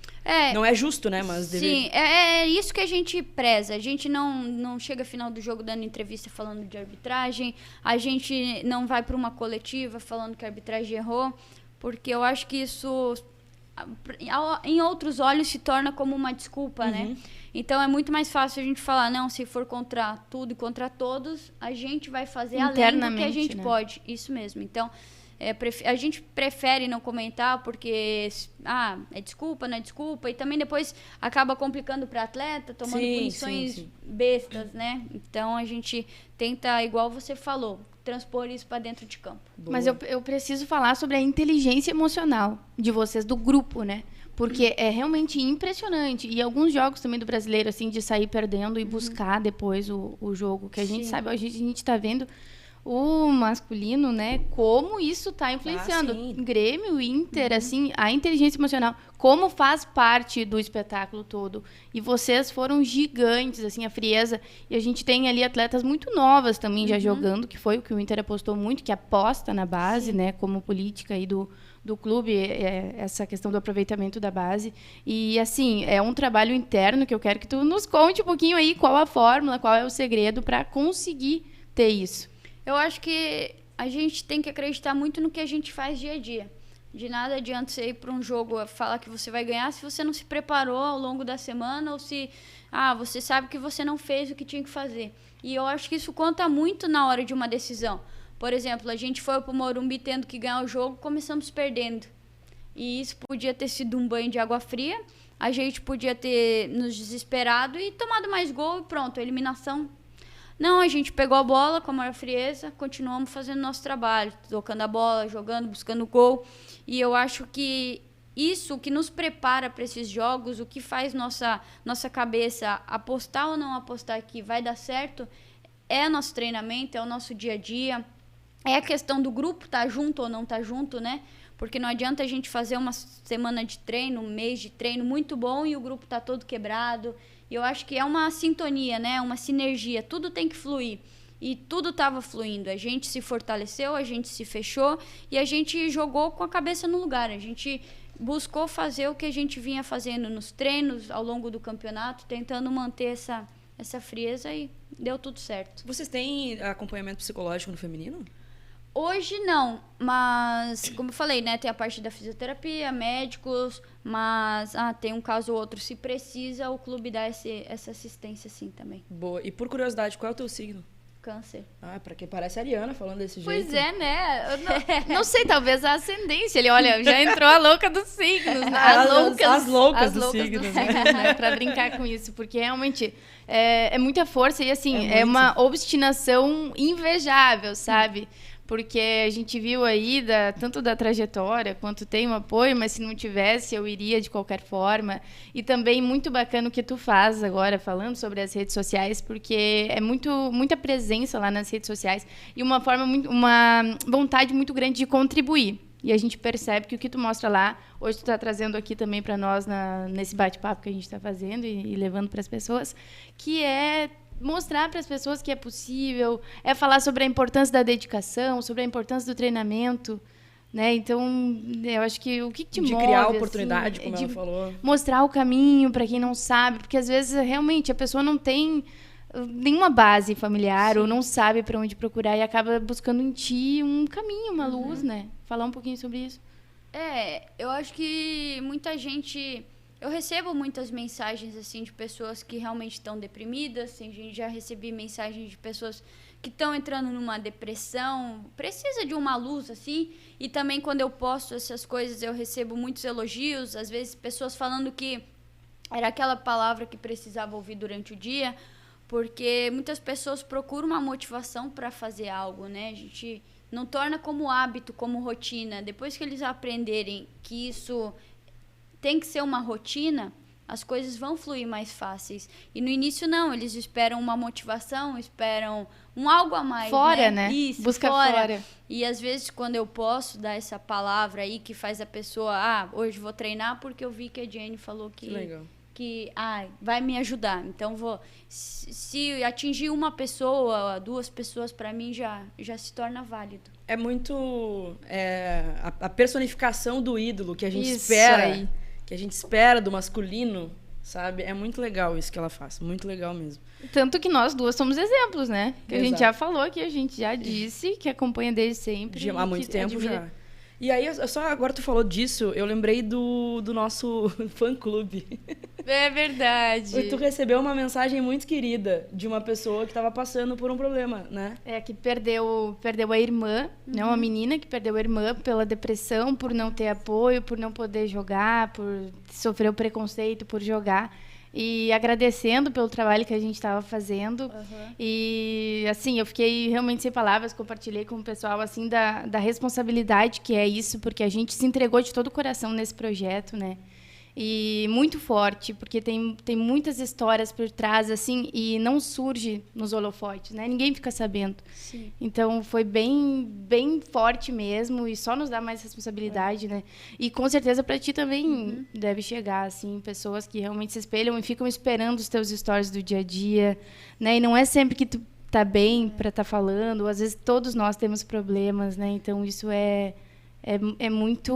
Não é justo, né? Mas sim, é isso que a gente preza. A gente não chega ao final do jogo dando entrevista falando de arbitragem, a gente não vai para uma coletiva falando que a arbitragem errou, porque eu acho que isso, em outros olhos, se torna como uma desculpa, né? Então é muito mais fácil a gente falar, não, se for contra tudo e contra todos, a gente vai fazer além do que a gente pode. Isso mesmo. Então, a gente prefere não comentar porque é desculpa, não é desculpa, e também depois acaba complicando para atleta, tomando punições bestas, né? Então a gente tenta, igual você falou, transpor isso para dentro de campo. Boa. Mas eu preciso falar sobre a inteligência emocional de vocês, do grupo, né? Porque é realmente impressionante. E alguns jogos também do brasileiro, assim, de sair perdendo e buscar depois o jogo, que a gente sabe, a gente tá vendo o masculino, né? Como isso tá influenciando. Grêmio, Inter, assim, a inteligência emocional, como faz parte do espetáculo todo. E vocês foram gigantes, assim, a frieza. E a gente tem ali atletas muito novas também já jogando, que foi o que o Inter apostou muito, que aposta na base, né? Como política aí do clube, essa questão do aproveitamento da base. E, assim, é um trabalho interno que eu quero que tu nos conte um pouquinho aí qual a fórmula, qual é o segredo para conseguir ter isso. Eu acho que a gente tem que acreditar muito no que a gente faz dia a dia. De nada adianta você ir para um jogo e falar que você vai ganhar se você não se preparou ao longo da semana, ou se você sabe que você não fez o que tinha que fazer. E eu acho que isso conta muito na hora de uma decisão. Por exemplo, a gente foi para o Morumbi tendo que ganhar o jogo, começamos perdendo. E isso podia ter sido um banho de água fria, a gente podia ter nos desesperado e tomado mais gol e pronto, a eliminação. Não, a gente pegou a bola com a maior frieza, continuamos fazendo nosso trabalho, tocando a bola, jogando, buscando gol. E eu acho que isso que nos prepara para esses jogos, o que faz nossa cabeça apostar ou não apostar que vai dar certo, é nosso treinamento, é o nosso dia a dia. É a questão do grupo estar junto ou não estar junto, né? Porque não adianta a gente fazer uma semana de treino, um mês de treino muito bom e o grupo tá todo quebrado E eu acho que é uma sintonia, né? Uma sinergia. Tudo tem que fluir. E tudo estava fluindo. A gente se fortaleceu, a gente se fechou e a gente jogou com a cabeça no lugar. A gente buscou fazer o que a gente vinha fazendo nos treinos ao longo do campeonato, tentando manter essa frieza e deu tudo certo. Vocês têm acompanhamento psicológico no feminino? Hoje não, mas como eu falei, né, tem a parte da fisioterapia, médicos, mas tem um caso ou outro, se precisa, o clube dá essa assistência sim também. Boa. E por curiosidade, qual é o teu signo? Câncer. Pra que parece a Ariana falando desse jeito. Pois é, né? Eu não sei, talvez a ascendência. Ele, olha, já entrou a louca dos signos, né? As loucas dos signos, né? Pra brincar com isso, porque realmente é muita força e, assim, é uma obstinação invejável, sabe? Porque a gente viu aí tanto da trajetória quanto tem um apoio, mas se não tivesse, eu iria de qualquer forma. E também muito bacana o que tu faz agora, falando sobre as redes sociais, porque é muita presença lá nas redes sociais e uma vontade muito grande de contribuir. E a gente percebe que o que tu mostra lá, hoje tu está trazendo aqui também para nós, nesse bate-papo que a gente está fazendo e levando para as pessoas, que é mostrar para as pessoas que é possível, é falar sobre a importância da dedicação, sobre a importância do treinamento, né? Então, eu acho que o que te move... De criar oportunidade, assim, como ela falou. Mostrar o caminho para quem não sabe, porque às vezes, realmente, a pessoa não tem nenhuma base familiar, sim, ou não sabe para onde procurar e acaba buscando em ti um caminho, uma luz, né? Falar um pouquinho sobre isso. Eu acho que muita gente... Eu recebo muitas mensagens, assim, de pessoas que realmente estão deprimidas. Já recebi mensagens de pessoas que estão entrando numa depressão, precisa de uma luz, assim. E também, quando eu posto essas coisas, eu recebo muitos elogios. Às vezes, pessoas falando que era aquela palavra que precisava ouvir durante o dia. Porque muitas pessoas procuram uma motivação para fazer algo, né? A gente não torna como hábito, como rotina. Depois que eles aprenderem que isso... tem que ser uma rotina, as coisas vão fluir mais fáceis. E no início, não. Eles esperam uma motivação, esperam um algo a mais. Fora, né? Isso, busca fora. E às vezes, quando eu posso dar essa palavra aí que faz a pessoa... hoje vou treinar porque eu vi que a Jenny falou que legal. Vai me ajudar. Então, se atingir uma pessoa, 2 pessoas, para mim, já se torna válido. É muito... a personificação do ídolo que a gente isso espera... aí. Que a gente espera do masculino, sabe? É muito legal isso que ela faz, muito legal mesmo. Tanto que nós duas somos exemplos, né? Que Exato. A gente já falou, que a gente já disse, que acompanha desde sempre. Há muito tempo admira. já. E aí, só agora tu falou disso, eu lembrei do nosso fã-clube. É verdade. Tu recebeu uma mensagem muito querida de uma pessoa que estava passando por um problema, né? Que perdeu a irmã, né? Uma menina que perdeu a irmã pela depressão, por não ter apoio, por não poder jogar, por sofrer o preconceito por jogar. E agradecendo pelo trabalho que a gente estava fazendo. Uhum. E, assim, eu fiquei realmente sem palavras, compartilhei com o pessoal, assim, da responsabilidade que é isso, porque a gente se entregou de todo o coração nesse projeto, né? E muito forte, porque tem muitas histórias por trás, assim, e não surge nos holofotes, né? Ninguém fica sabendo. Sim. Então, foi bem, bem forte mesmo, e só nos dá mais responsabilidade, né? E, com certeza, para ti também deve chegar, assim, pessoas que realmente se espelham e ficam esperando os teus stories do dia a dia, né? E não é sempre que tu tá bem para estar falando, às vezes todos nós temos problemas, né? Então, isso é muito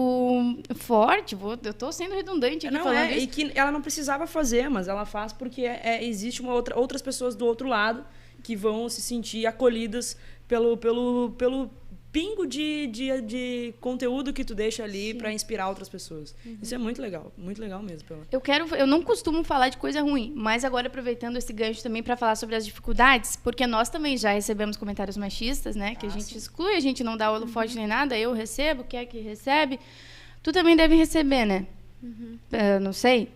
forte. Eu estou sendo redundante aqui falando isso. E que ela não precisava fazer, mas ela faz porque existe outras pessoas do outro lado que vão se sentir acolhidas pelo pingo de conteúdo que tu deixa ali para inspirar outras pessoas. Isso é muito legal mesmo. Eu não costumo falar de coisa ruim, mas agora aproveitando esse gancho também para falar sobre as dificuldades, porque nós também já recebemos comentários machistas, né, que a gente exclui, a gente não dá holofote nem nada, eu recebo, quem é que recebe? Tu também deve receber, né? Não sei.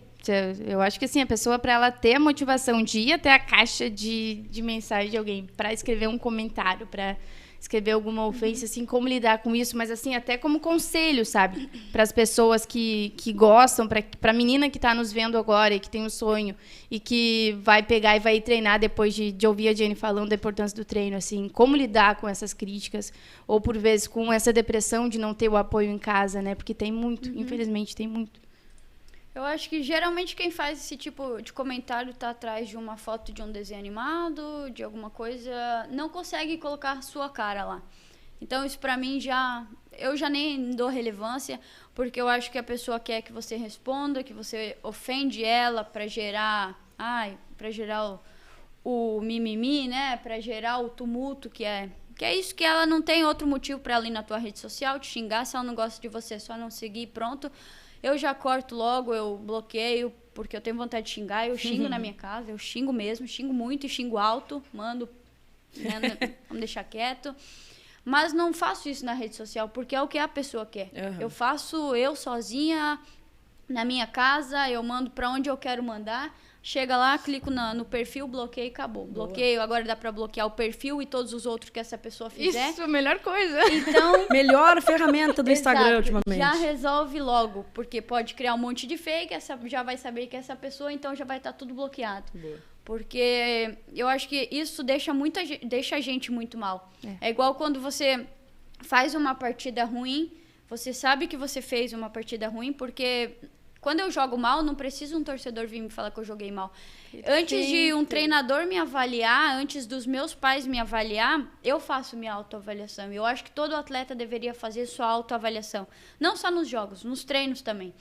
Eu acho que assim, a pessoa, para ela ter a motivação de ir até a caixa de mensagem de alguém, para escrever um comentário, para escrever alguma ofensa, assim, como lidar com isso, mas assim, até como conselho, sabe? Para as pessoas que gostam, para a menina que está nos vendo agora e que tem um sonho e que vai pegar e vai treinar depois de ouvir a Jenny falando da importância do treino, assim, como lidar com essas críticas ou, por vezes, com essa depressão de não ter o apoio em casa, né? Porque tem muito, infelizmente, tem muito. Eu acho que geralmente quem faz esse tipo de comentário tá atrás de uma foto de um desenho animado, de alguma coisa, não consegue colocar a sua cara lá. Então isso pra mim eu já nem dou relevância, porque eu acho que a pessoa quer que você responda, que você ofende ela pra gerar o mimimi, né? Pra gerar o tumulto que é isso, que ela não tem outro motivo pra ela ir na tua rede social, te xingar, se ela não gosta de você, só não seguir, pronto. Eu já corto logo, eu bloqueio, porque eu tenho vontade de xingar, eu xingo na minha casa, eu xingo mesmo, xingo muito e xingo alto, mando, né, vamos deixar quieto. Mas não faço isso na rede social, porque é o que a pessoa quer. Eu faço eu sozinha, na minha casa, eu mando pra onde eu quero mandar. Chega lá, clico no perfil, bloqueio e acabou. Boa. Bloqueio, agora dá pra bloquear o perfil e todos os outros que essa pessoa fizer. Isso, a melhor coisa. Então, melhor ferramenta do Instagram ultimamente. Já resolve logo, porque pode criar um monte de fake, já vai saber que é essa pessoa, então já vai estar tudo bloqueado. Boa. Porque eu acho que isso deixa a gente muito mal. É igual quando você faz uma partida ruim, você sabe que você fez uma partida ruim, porque quando eu jogo mal, não precisa um torcedor vir me falar que eu joguei mal. Antes de um treinador me avaliar, antes dos meus pais me avaliar, eu faço minha autoavaliação. Eu acho que todo atleta deveria fazer sua autoavaliação. Não só nos jogos, nos treinos também.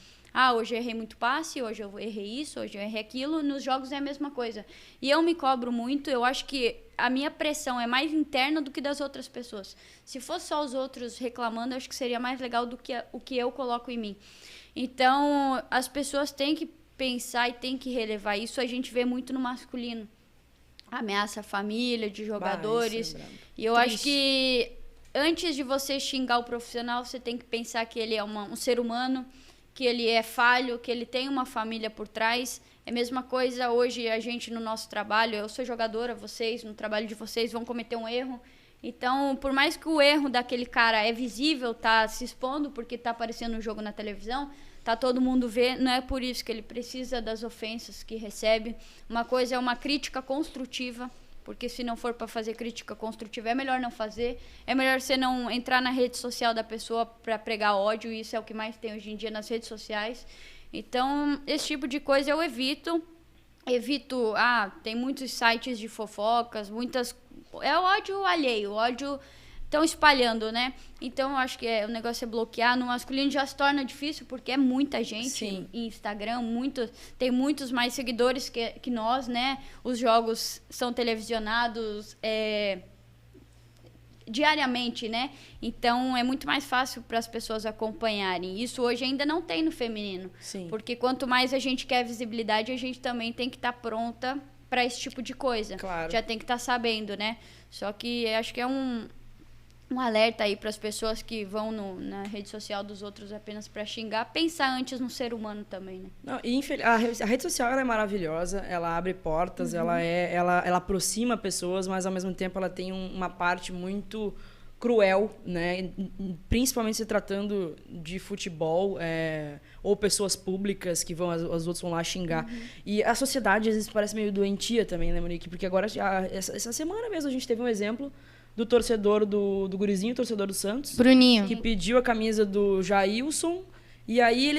Hoje eu errei muito passe, hoje eu errei isso, hoje eu errei aquilo. Nos jogos é a mesma coisa. E eu me cobro muito, eu acho que a minha pressão é mais interna do que das outras pessoas. Se fosse só os outros reclamando, eu acho que seria mais legal do que o que eu coloco em mim. Então, as pessoas têm que pensar e têm que relevar isso. A gente vê muito no masculino. Ameaça a família de jogadores. E eu acho que antes de você xingar o profissional, você tem que pensar que ele é um ser humano, que ele é falho, que ele tem uma família por trás. É a mesma coisa hoje a gente no nosso trabalho. Eu sou jogadora, vocês, no trabalho de vocês, vão cometer um erro. Então, por mais que o erro daquele cara é visível, tá se expondo porque tá aparecendo um jogo na televisão, tá todo mundo vê, não é por isso que ele precisa das ofensas que recebe. Uma coisa é uma crítica construtiva, porque se não for para fazer crítica construtiva, é melhor não fazer. É melhor você não entrar na rede social da pessoa para pregar ódio, e isso é o que mais tem hoje em dia nas redes sociais. Então, esse tipo de coisa eu evito, tem muitos sites de fofocas, é o ódio alheio, o ódio estão espalhando, né? Então, eu acho que o negócio é bloquear. No masculino já se torna difícil, porque é muita gente em Instagram, tem muitos mais seguidores que nós, né? Os jogos são televisionados diariamente, né? Então, é muito mais fácil para as pessoas acompanharem. Isso hoje ainda não tem no feminino. Sim. Porque quanto mais a gente quer visibilidade, a gente também tem que estar pronta para esse tipo de coisa. Claro. Já tem que estar sabendo, né? Só que acho que é um alerta aí para as pessoas que vão na rede social dos outros apenas para xingar, pensar antes no ser humano também, né? Não, a rede social ela é maravilhosa, ela abre portas, ela aproxima pessoas, mas ao mesmo tempo ela tem uma parte muito cruel, né? Principalmente se tratando de futebol, ou pessoas públicas que os outros vão lá xingar. E a sociedade às vezes parece meio doentia também, né, Monique? Porque agora, essa semana mesmo, a gente teve um exemplo do torcedor do gurizinho, torcedor do Santos. Bruninho. Que pediu a camisa do Jailson. E aí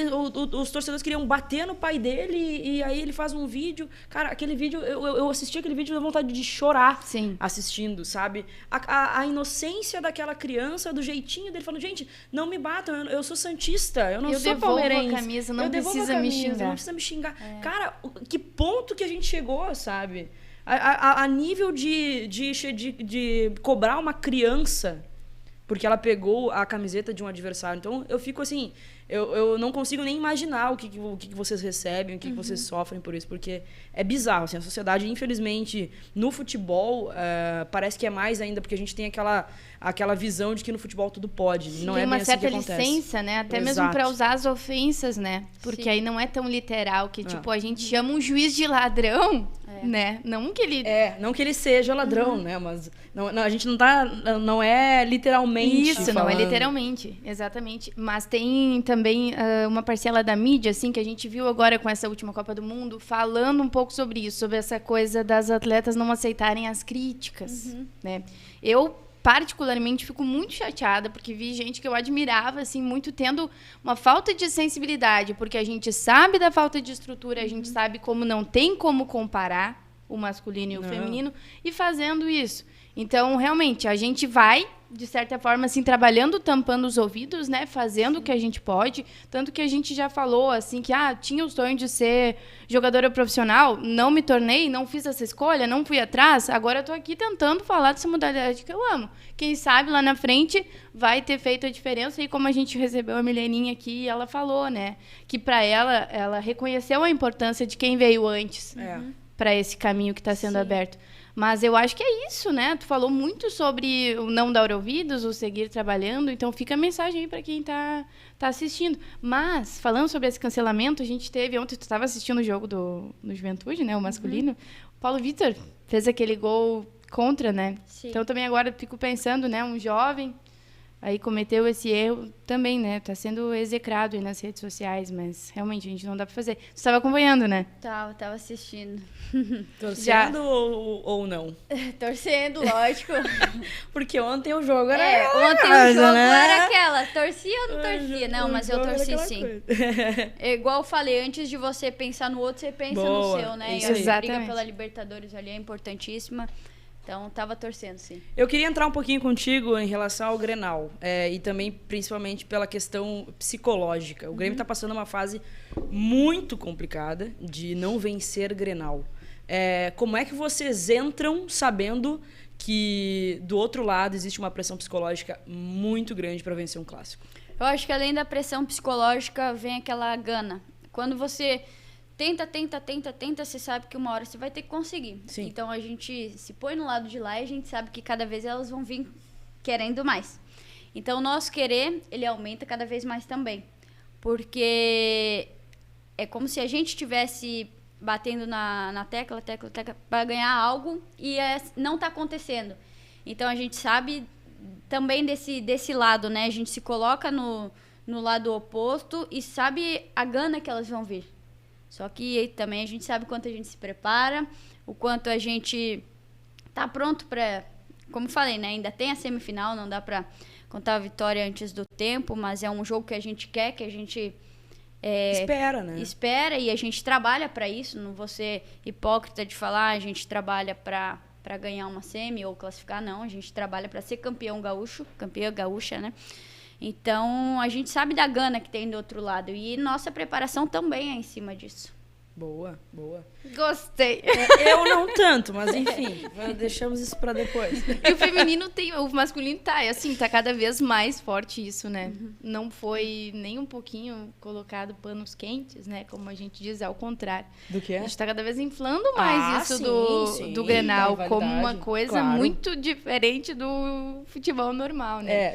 os torcedores queriam bater no pai dele. E aí ele faz um vídeo. Cara, aquele vídeo, eu assisti aquele vídeo e deu vontade de chorar. Sim. Assistindo, sabe? A inocência daquela criança, do jeitinho dele, falando, gente, não me batam, eu sou santista, eu não sou palmeirense. A camisa, não precisa me xingar. Não precisa me xingar. Cara, que ponto que a gente chegou, sabe? A nível de cobrar uma criança porque ela pegou a camiseta de um adversário. Então, eu fico assim... Eu não consigo nem imaginar o que vocês recebem, o que vocês sofrem por isso, porque é bizarro. Assim, a sociedade, infelizmente, no futebol, parece que é mais ainda, porque a gente tem aquela visão de que no futebol tudo pode. Não tem é bem assim que acontece. Uma certa licença, né? Até mesmo para usar as ofensas, né? Porque aí não é tão literal que, tipo, a gente chama um juiz de ladrão, né? Não que ele... não que ele seja ladrão, né? Mas a gente não é literalmente isso, falando. não é literalmente, exatamente. Mas tem também uma parcela da mídia, assim, que a gente viu agora com essa última Copa do Mundo, falando um pouco sobre isso, sobre essa coisa das atletas não aceitarem as críticas, né? Eu particularmente, fico muito chateada, porque vi gente que eu admirava, assim, muito tendo uma falta de sensibilidade, porque a gente sabe da falta de estrutura, a gente sabe como não tem como comparar o masculino e o feminino, e fazendo isso. Então, realmente, a gente vai, de certa forma, assim, trabalhando, tampando os ouvidos, né? Fazendo o que a gente pode. Tanto que a gente já falou, assim, que tinha o sonho de ser jogadora profissional, não me tornei, não fiz essa escolha, não fui atrás. Agora eu tô aqui tentando falar dessa modalidade que eu amo. Quem sabe lá na frente vai ter feito a diferença. E como a gente recebeu a Mileninha aqui, ela falou, né? Que para ela reconheceu a importância de quem veio antes para esse caminho que está sendo aberto. Mas eu acho que é isso, né? Tu falou muito sobre o não dar ouvidos, o seguir trabalhando. Então, fica a mensagem aí para quem tá assistindo. Mas, falando sobre esse cancelamento, a gente teve... Ontem, tu estava assistindo o jogo do Juventude, né? O masculino. O Paulo Vitor fez aquele gol contra, né? Sim. Então, também agora fico pensando, né? Um jovem aí cometeu esse erro também, né? Tá sendo execrado aí nas redes sociais, mas realmente a gente não dá para fazer. Você estava acompanhando, né? Tava assistindo. Torcendo ou não? Torcendo, lógico. Porque ontem o jogo era ontem o jogo era aquela, torcia ou não torcia? Não, mas eu torci sim. É igual eu falei, antes de você pensar no outro, você pensa no seu, né? Isso e a briga pela Libertadores ali é importantíssima. Então, tava torcendo, sim. Eu queria entrar um pouquinho contigo em relação ao Grenal. E também, principalmente, pela questão psicológica. O Grêmio está passando uma fase muito complicada de não vencer Grenal. Como é que vocês entram sabendo que, do outro lado, existe uma pressão psicológica muito grande para vencer um clássico? Eu acho que, além da pressão psicológica, vem aquela gana. Quando você... Tenta, você sabe que uma hora você vai ter que conseguir. Sim. Então, a gente se põe no lado de lá e a gente sabe que cada vez elas vão vir querendo mais. Então, o nosso querer, ele aumenta cada vez mais também. Porque é como se a gente estivesse batendo na tecla, para ganhar algo e não tá acontecendo. Então, a gente sabe também desse lado, né? A gente se coloca no lado oposto e sabe a gana que elas vão vir. Só que também a gente sabe o quanto a gente se prepara, o quanto a gente tá pronto para... Como falei, né? Ainda tem a semifinal, não dá para contar a vitória antes do tempo, mas é um jogo que a gente quer, que a gente... espera, né? Espera e a gente trabalha para isso. Não vou ser hipócrita de falar a gente trabalha para ganhar uma semi ou classificar, não. A gente trabalha para ser campeão gaúcho, campeã gaúcha, né? Então, a gente sabe da gana que tem do outro lado. E nossa preparação também é em cima disso. Boa, boa. Gostei. Eu não tanto, mas enfim, deixamos isso pra depois. E o feminino o masculino tá cada vez mais forte isso, né? Não foi nem um pouquinho colocado panos quentes, né? Como a gente diz, ao contrário. Do que? A gente tá cada vez inflando mais isso do Grenal como uma coisa muito diferente do futebol normal, né?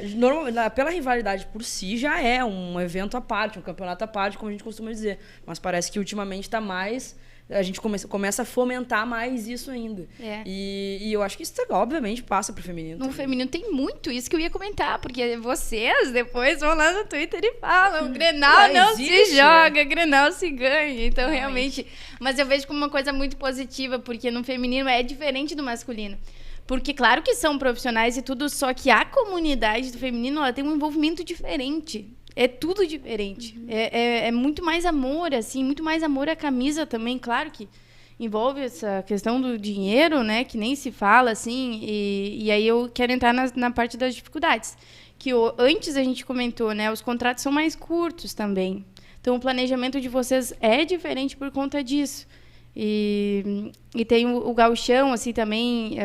Pela rivalidade por si já é um evento à parte, um campeonato à parte, como a gente costuma dizer. Mas parece que ultimamente tá mais... A gente começa a fomentar mais isso ainda. E eu acho que isso, obviamente, passa pro feminino. No feminino tem muito isso que eu ia comentar, porque vocês depois vão lá no Twitter e falam: Grenal não se joga, Grenal se ganha. Então, realmente... Mas eu vejo como uma coisa muito positiva, porque no feminino é diferente do masculino. Porque, claro que são profissionais e tudo, só que a comunidade do feminino ela tem um envolvimento diferente. É tudo diferente. É muito mais amor, assim, muito mais amor à camisa também. Claro que envolve essa questão do dinheiro, né? Que nem se fala, assim. E aí eu quero entrar na parte das dificuldades. Que antes a gente comentou, né? Os contratos são mais curtos também. Então, o planejamento de vocês é diferente por conta disso. E tem o gauchão, assim, também,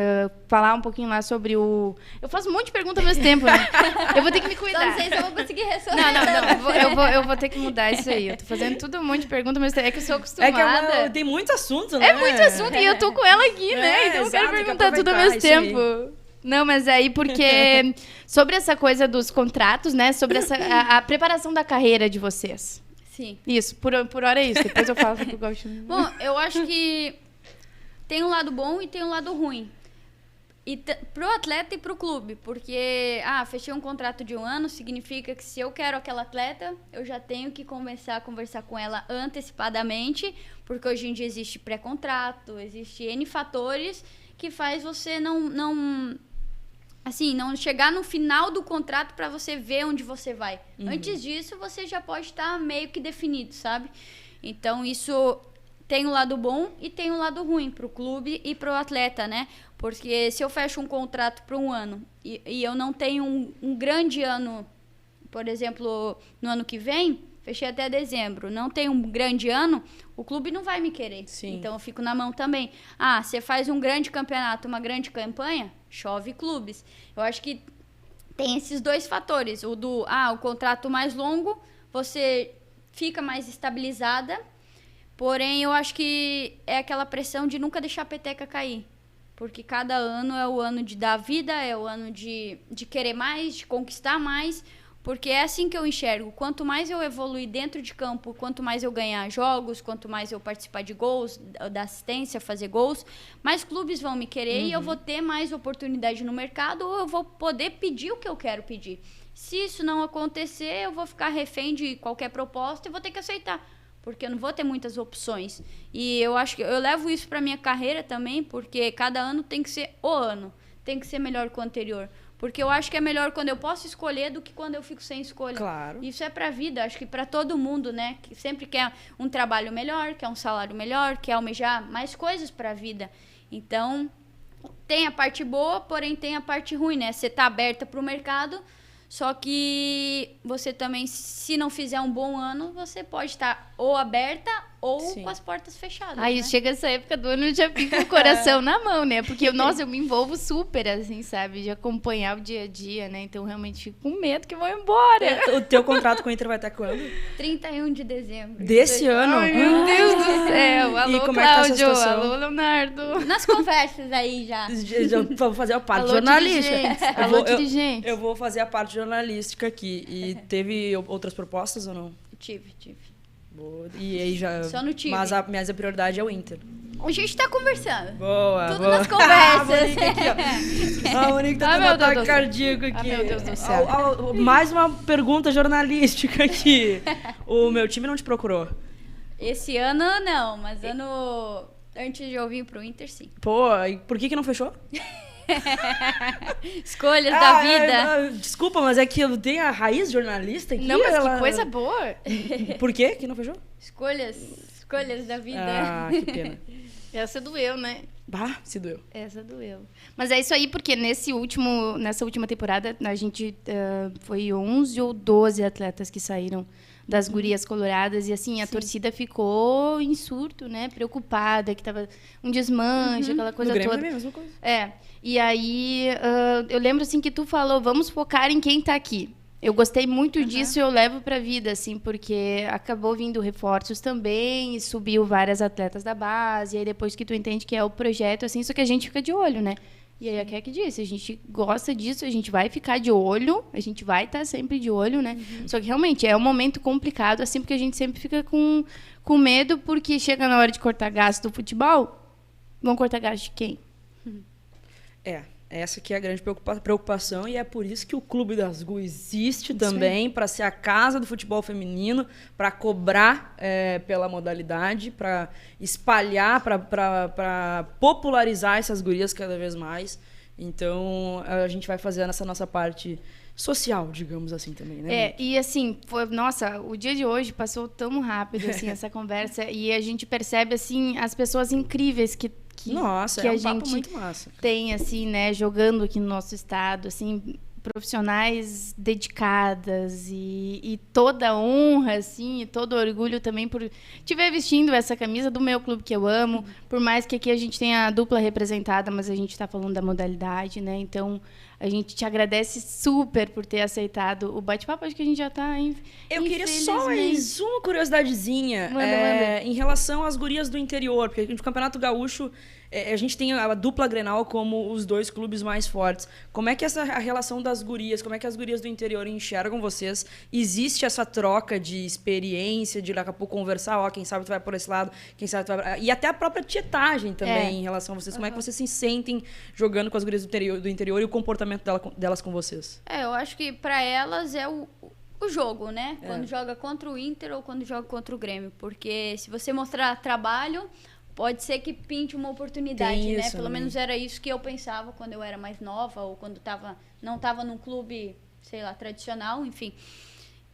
falar um pouquinho lá sobre o... Eu faço um monte de perguntas ao mesmo tempo, né? Eu vou ter que me cuidar. Só não sei se eu vou conseguir responder. Não, eu vou ter que mudar isso aí. Eu tô fazendo tudo um monte de perguntas, mas é que eu sou acostumada. Tem muito assunto, né? É muito assunto, e eu tô com ela aqui, né? Então eu quero perguntar tudo ao mesmo tempo. Não, mas aí porque... Sobre essa coisa dos contratos, né? Sobre a preparação da carreira de vocês. Sim. Isso, por hora é isso. Depois eu falo pro Gaucho. Bom, eu acho que tem um lado bom e tem um lado ruim. E pro atleta e pro clube. Porque, fechei um contrato de 1 ano, significa que se eu quero aquela atleta, eu já tenho que começar a conversar com ela antecipadamente, porque hoje em dia existe pré-contrato, existe N fatores que faz você não assim, não chegar no final do contrato para você ver onde você vai. Antes disso, você já pode estar meio que definido, sabe? Então, isso tem um lado bom e tem um lado ruim pro clube e pro atleta, né? Porque se eu fecho um contrato para um ano e eu não tenho um grande ano, por exemplo, no ano que vem, fechei até dezembro, não tenho um grande ano, o clube não vai me querer. Sim. Então, eu fico na mão também. Você faz um grande campeonato, uma grande campanha, chove clubes. Eu acho que tem esses dois fatores. O contrato mais longo, você fica mais estabilizada, porém, eu acho que é aquela pressão de nunca deixar a peteca cair. Porque cada ano é o ano de dar vida, é o ano de querer mais, de conquistar mais. Porque é assim que eu enxergo. Quanto mais eu evoluir dentro de campo, quanto mais eu ganhar jogos, quanto mais eu participar de gols, da assistência, fazer gols, mais clubes vão me querer e eu vou ter mais oportunidade no mercado ou eu vou poder pedir o que eu quero pedir. Se isso não acontecer, eu vou ficar refém de qualquer proposta e vou ter que aceitar. Porque eu não vou ter muitas opções. E eu acho que eu levo isso para minha carreira também, porque cada ano tem que ser o ano. Tem que ser melhor que o anterior. Porque eu acho que é melhor quando eu posso escolher do que quando eu fico sem escolha. Claro. Isso é pra vida, acho que pra todo mundo, né? Que sempre quer um trabalho melhor, quer um salário melhor, quer almejar mais coisas pra vida. Então, tem a parte boa, porém tem a parte ruim, né? Você tá aberta pro mercado, só que você também, se não fizer um bom ano, você pode estar ou aberta ou com as portas fechadas. Aí né? chega essa época do ano e já fica com o coração na mão, né? Porque, nossa, eu me envolvo super, assim, sabe? De acompanhar o dia a dia, né? Então, realmente, fico com medo que vão embora. O teu contrato com o Inter vai até quando? 31 de dezembro. Desse ano? Ai, meu Deus do céu. Alô, como é que tá essa Cláudio. situação? Alô, Leonardo. Nas conversas aí já. Vou fazer a parte Alô, jornalística. dirigentes. Alô, dirigentes. Eu vou fazer a parte jornalística aqui. E teve outras propostas ou não? Tive. Boa. E aí já. Só no time. Mas a minha prioridade é o Inter. A gente tá conversando. Boa, Tudo boa. nas conversas. A Monique aqui, ó. A Monique tá tendo meu um Deus ataque do céu. cardíaco aqui. Meu Deus do céu. Mais uma pergunta jornalística aqui. O meu time não te procurou? Esse ano não, mas ano antes de eu vir pro Inter, sim. Pô, e por que não fechou? Escolhas da vida. Desculpa, mas é que eu tenho a raiz jornalista aqui. Não, mas que coisa boa. Por quê que não fechou? Escolhas da vida. Ah, que pena. Essa doeu, né? Bah, se doeu. Essa doeu. Mas é isso aí, porque nessa última temporada, a gente foi 11 ou 12 atletas que saíram das gurias coloradas. E, assim, a torcida ficou em surto, né? Preocupada, que tava um desmanche, aquela coisa No Grêmio toda. também, a mesma coisa. E aí, eu lembro, assim, que tu falou, vamos focar em quem tá aqui. Eu gostei muito disso e eu levo pra vida, assim, porque acabou vindo reforços também, e subiu várias atletas da base, e aí depois que tu entende que é o projeto, assim, só que a gente fica de olho, né? E aí, a Kek disse, a gente gosta disso, a gente vai ficar de olho, a gente vai estar sempre de olho, né? Só que, realmente, é um momento complicado, assim, porque a gente sempre fica com medo, porque chega na hora de cortar gasto do futebol, vão cortar gasto de quem? Essa que é a grande preocupação e é por isso que o Clube das Gu existe também, para ser a casa do futebol feminino, para cobrar pela modalidade, para espalhar, para popularizar essas gurias cada vez mais. Então, a gente vai fazer essa nossa parte social, digamos assim, também, né? E assim, nossa, o dia de hoje passou tão rápido, assim, essa conversa, e a gente percebe, assim, as pessoas incríveis que Nossa, que é um a papo gente muito massa. tem, assim, né, jogando aqui no nosso estado, assim, profissionais dedicadas e toda a honra, assim, e todo orgulho também por estiver vestindo essa camisa do meu clube que eu amo, por mais que aqui a gente tenha a dupla representada, mas a gente está falando da modalidade, né, então a gente te agradece super por ter aceitado o bate-papo, acho que a gente já está Eu queria só mais uma curiosidadezinha Manda. em relação às gurias do interior, porque no Campeonato Gaúcho a gente tem a dupla Grenal como os dois clubes mais fortes. Como é que a relação das gurias, como é que as gurias do interior enxergam vocês? Existe essa troca de experiência, de daqui a pouco conversar, quem sabe tu vai por esse lado, quem sabe tu vai... E até a própria tietagem também em relação a vocês. Como é que vocês se sentem jogando com as gurias do interior e o comportamento delas com vocês? Eu acho que para elas é o jogo, né? Quando joga contra o Inter ou quando joga contra o Grêmio. Porque se você mostrar trabalho, pode ser que pinte uma oportunidade, Tem né? isso Pelo também. menos era isso que eu pensava quando eu era mais nova, ou quando não tava num clube, sei lá, tradicional, enfim.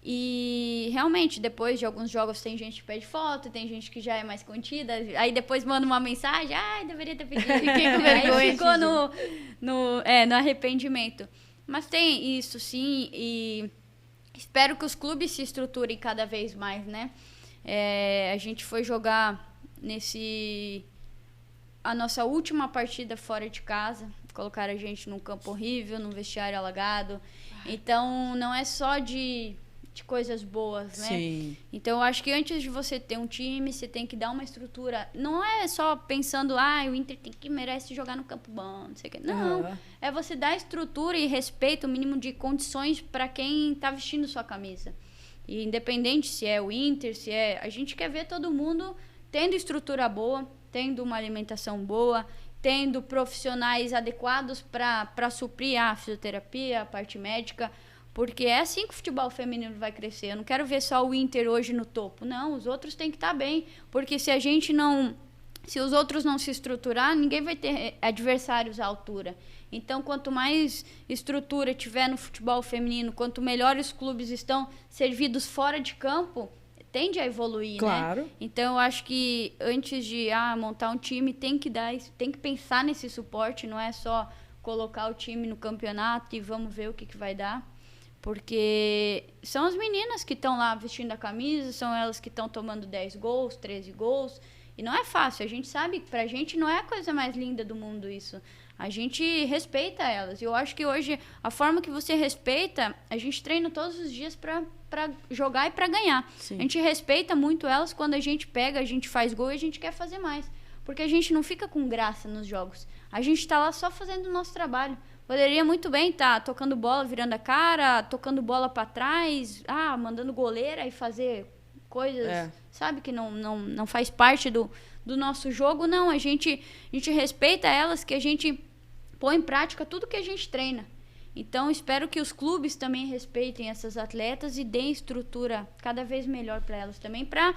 E realmente, depois de alguns jogos, tem gente que pede foto, tem gente que já é mais contida, aí depois manda uma mensagem, deveria ter pedido. Fiquei com vergonha. Aí ficou no arrependimento. Mas tem isso, sim, e espero que os clubes se estruturem cada vez mais, né? A gente foi jogar a nossa última partida fora de casa, colocaram a gente num campo horrível, num vestiário alagado. Então, não é só de coisas boas, né? Sim. Então, eu acho que antes de você ter um time, você tem que dar uma estrutura. Não é só pensando, o Inter merece jogar no campo bom, não sei o quê. Não, é você dar estrutura e respeito, o mínimo de condições para quem tá vestindo sua camisa. E independente se é o Inter, a gente quer ver todo mundo tendo estrutura boa, tendo uma alimentação boa, tendo profissionais adequados para suprir a fisioterapia, a parte médica, porque é assim que o futebol feminino vai crescer. Eu não quero ver só o Inter hoje no topo. Não, os outros têm que estar bem, porque se os outros não se estruturar, ninguém vai ter adversários à altura. Então, quanto mais estrutura tiver no futebol feminino, quanto melhor os clubes estão servidos fora de campo, tende a evoluir, Claro. né? Então, eu acho que antes de montar um time, tem que pensar nesse suporte, não é só colocar o time no campeonato e vamos ver o que vai dar. Porque são as meninas que estão lá vestindo a camisa, são elas que estão tomando 10 gols, 13 gols. E não é fácil, a gente sabe que pra gente não é a coisa mais linda do mundo isso. A gente respeita elas. E eu acho que hoje, a forma que você respeita, a gente treina todos os dias pra jogar e pra ganhar. Sim. A gente respeita muito elas quando a gente pega, a gente faz gol e a gente quer fazer mais. Porque a gente não fica com graça nos jogos. A gente tá lá só fazendo o nosso trabalho. Poderia muito bem estar tocando bola, virando a cara, tocando bola pra trás, mandando goleira e fazer coisas, sabe, que não faz parte do nosso jogo. Não, a gente respeita elas, que a gente põe em prática tudo que a gente treina. Então, espero que os clubes também respeitem essas atletas e deem estrutura cada vez melhor para elas também, para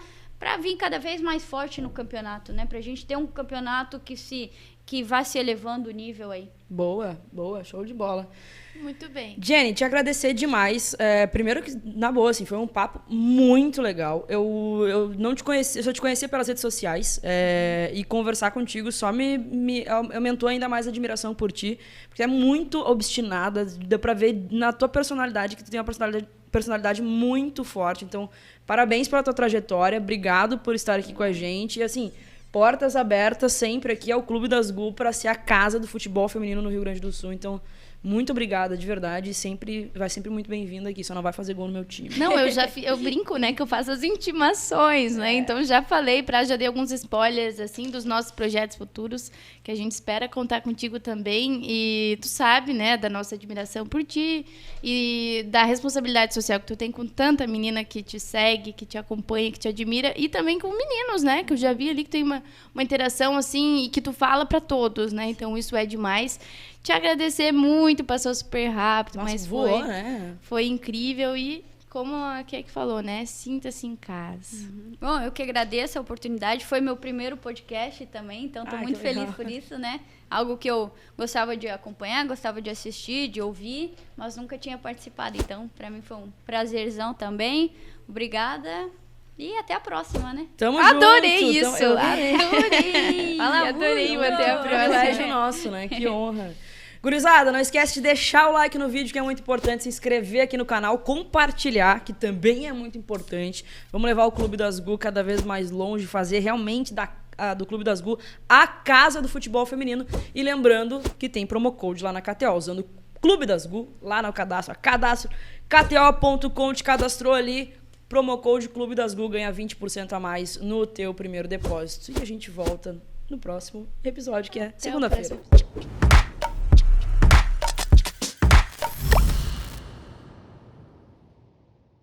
vir cada vez mais forte no campeonato, né? Pra gente ter um campeonato que vá se elevando o nível aí. Boa, show de bola. Muito bem. Jenny, te agradecer demais. Primeiro que, na boa, assim, foi um papo muito legal. Eu não te conheci, eu só te conhecia pelas redes sociais. E conversar contigo só me aumentou ainda mais a admiração por ti. Porque é muito obstinada, deu pra ver na tua personalidade, que tu tem uma personalidade muito forte. Então, parabéns pela tua trajetória. Obrigado por estar aqui com a gente. E, assim, portas abertas sempre aqui ao Clube das GU para ser a casa do futebol feminino no Rio Grande do Sul. Então, muito obrigada, de verdade. Vai sempre muito bem-vinda aqui. Só não vai fazer gol no meu time. Não, eu brinco, né, que eu faço as intimações, né? Então, já dei alguns spoilers, assim, dos nossos projetos futuros, que a gente espera contar contigo também. E tu sabe, né, da nossa admiração por ti e da responsabilidade social que tu tem com tanta menina que te segue, que te acompanha, que te admira. E também com meninos, né? Que eu já vi ali que tem uma interação, assim, e que tu fala pra todos, né? Então, isso é demais. Te agradecer muito, passou super rápido, Nossa, mas voou, né? foi incrível e, como a Kek falou, né? Sinta-se em casa. Bom, eu que agradeço a oportunidade. Foi meu primeiro podcast também, então estou muito feliz por isso, né? Algo que eu gostava de acompanhar, gostava de assistir, de ouvir, mas nunca tinha participado. Então, para mim foi um prazerzão também. Obrigada. E até a próxima, né? Tamo Adorei junto. isso! Adorei! Adorei, até a próxima. Privilégio nosso, né? Que honra. Gurizada, não esquece de deixar o like no vídeo, que é muito importante, se inscrever aqui no canal, compartilhar, que também é muito importante. Vamos levar o Clube das GU cada vez mais longe, fazer realmente do Clube das GU a casa do futebol feminino. E lembrando que tem promo code lá na KTO, usando o Clube das GU, lá no cadastro KTO.com, te cadastrou ali, promo code Clube das GU, ganha 20% a mais no teu primeiro depósito. E a gente volta no próximo episódio, que é segunda-feira.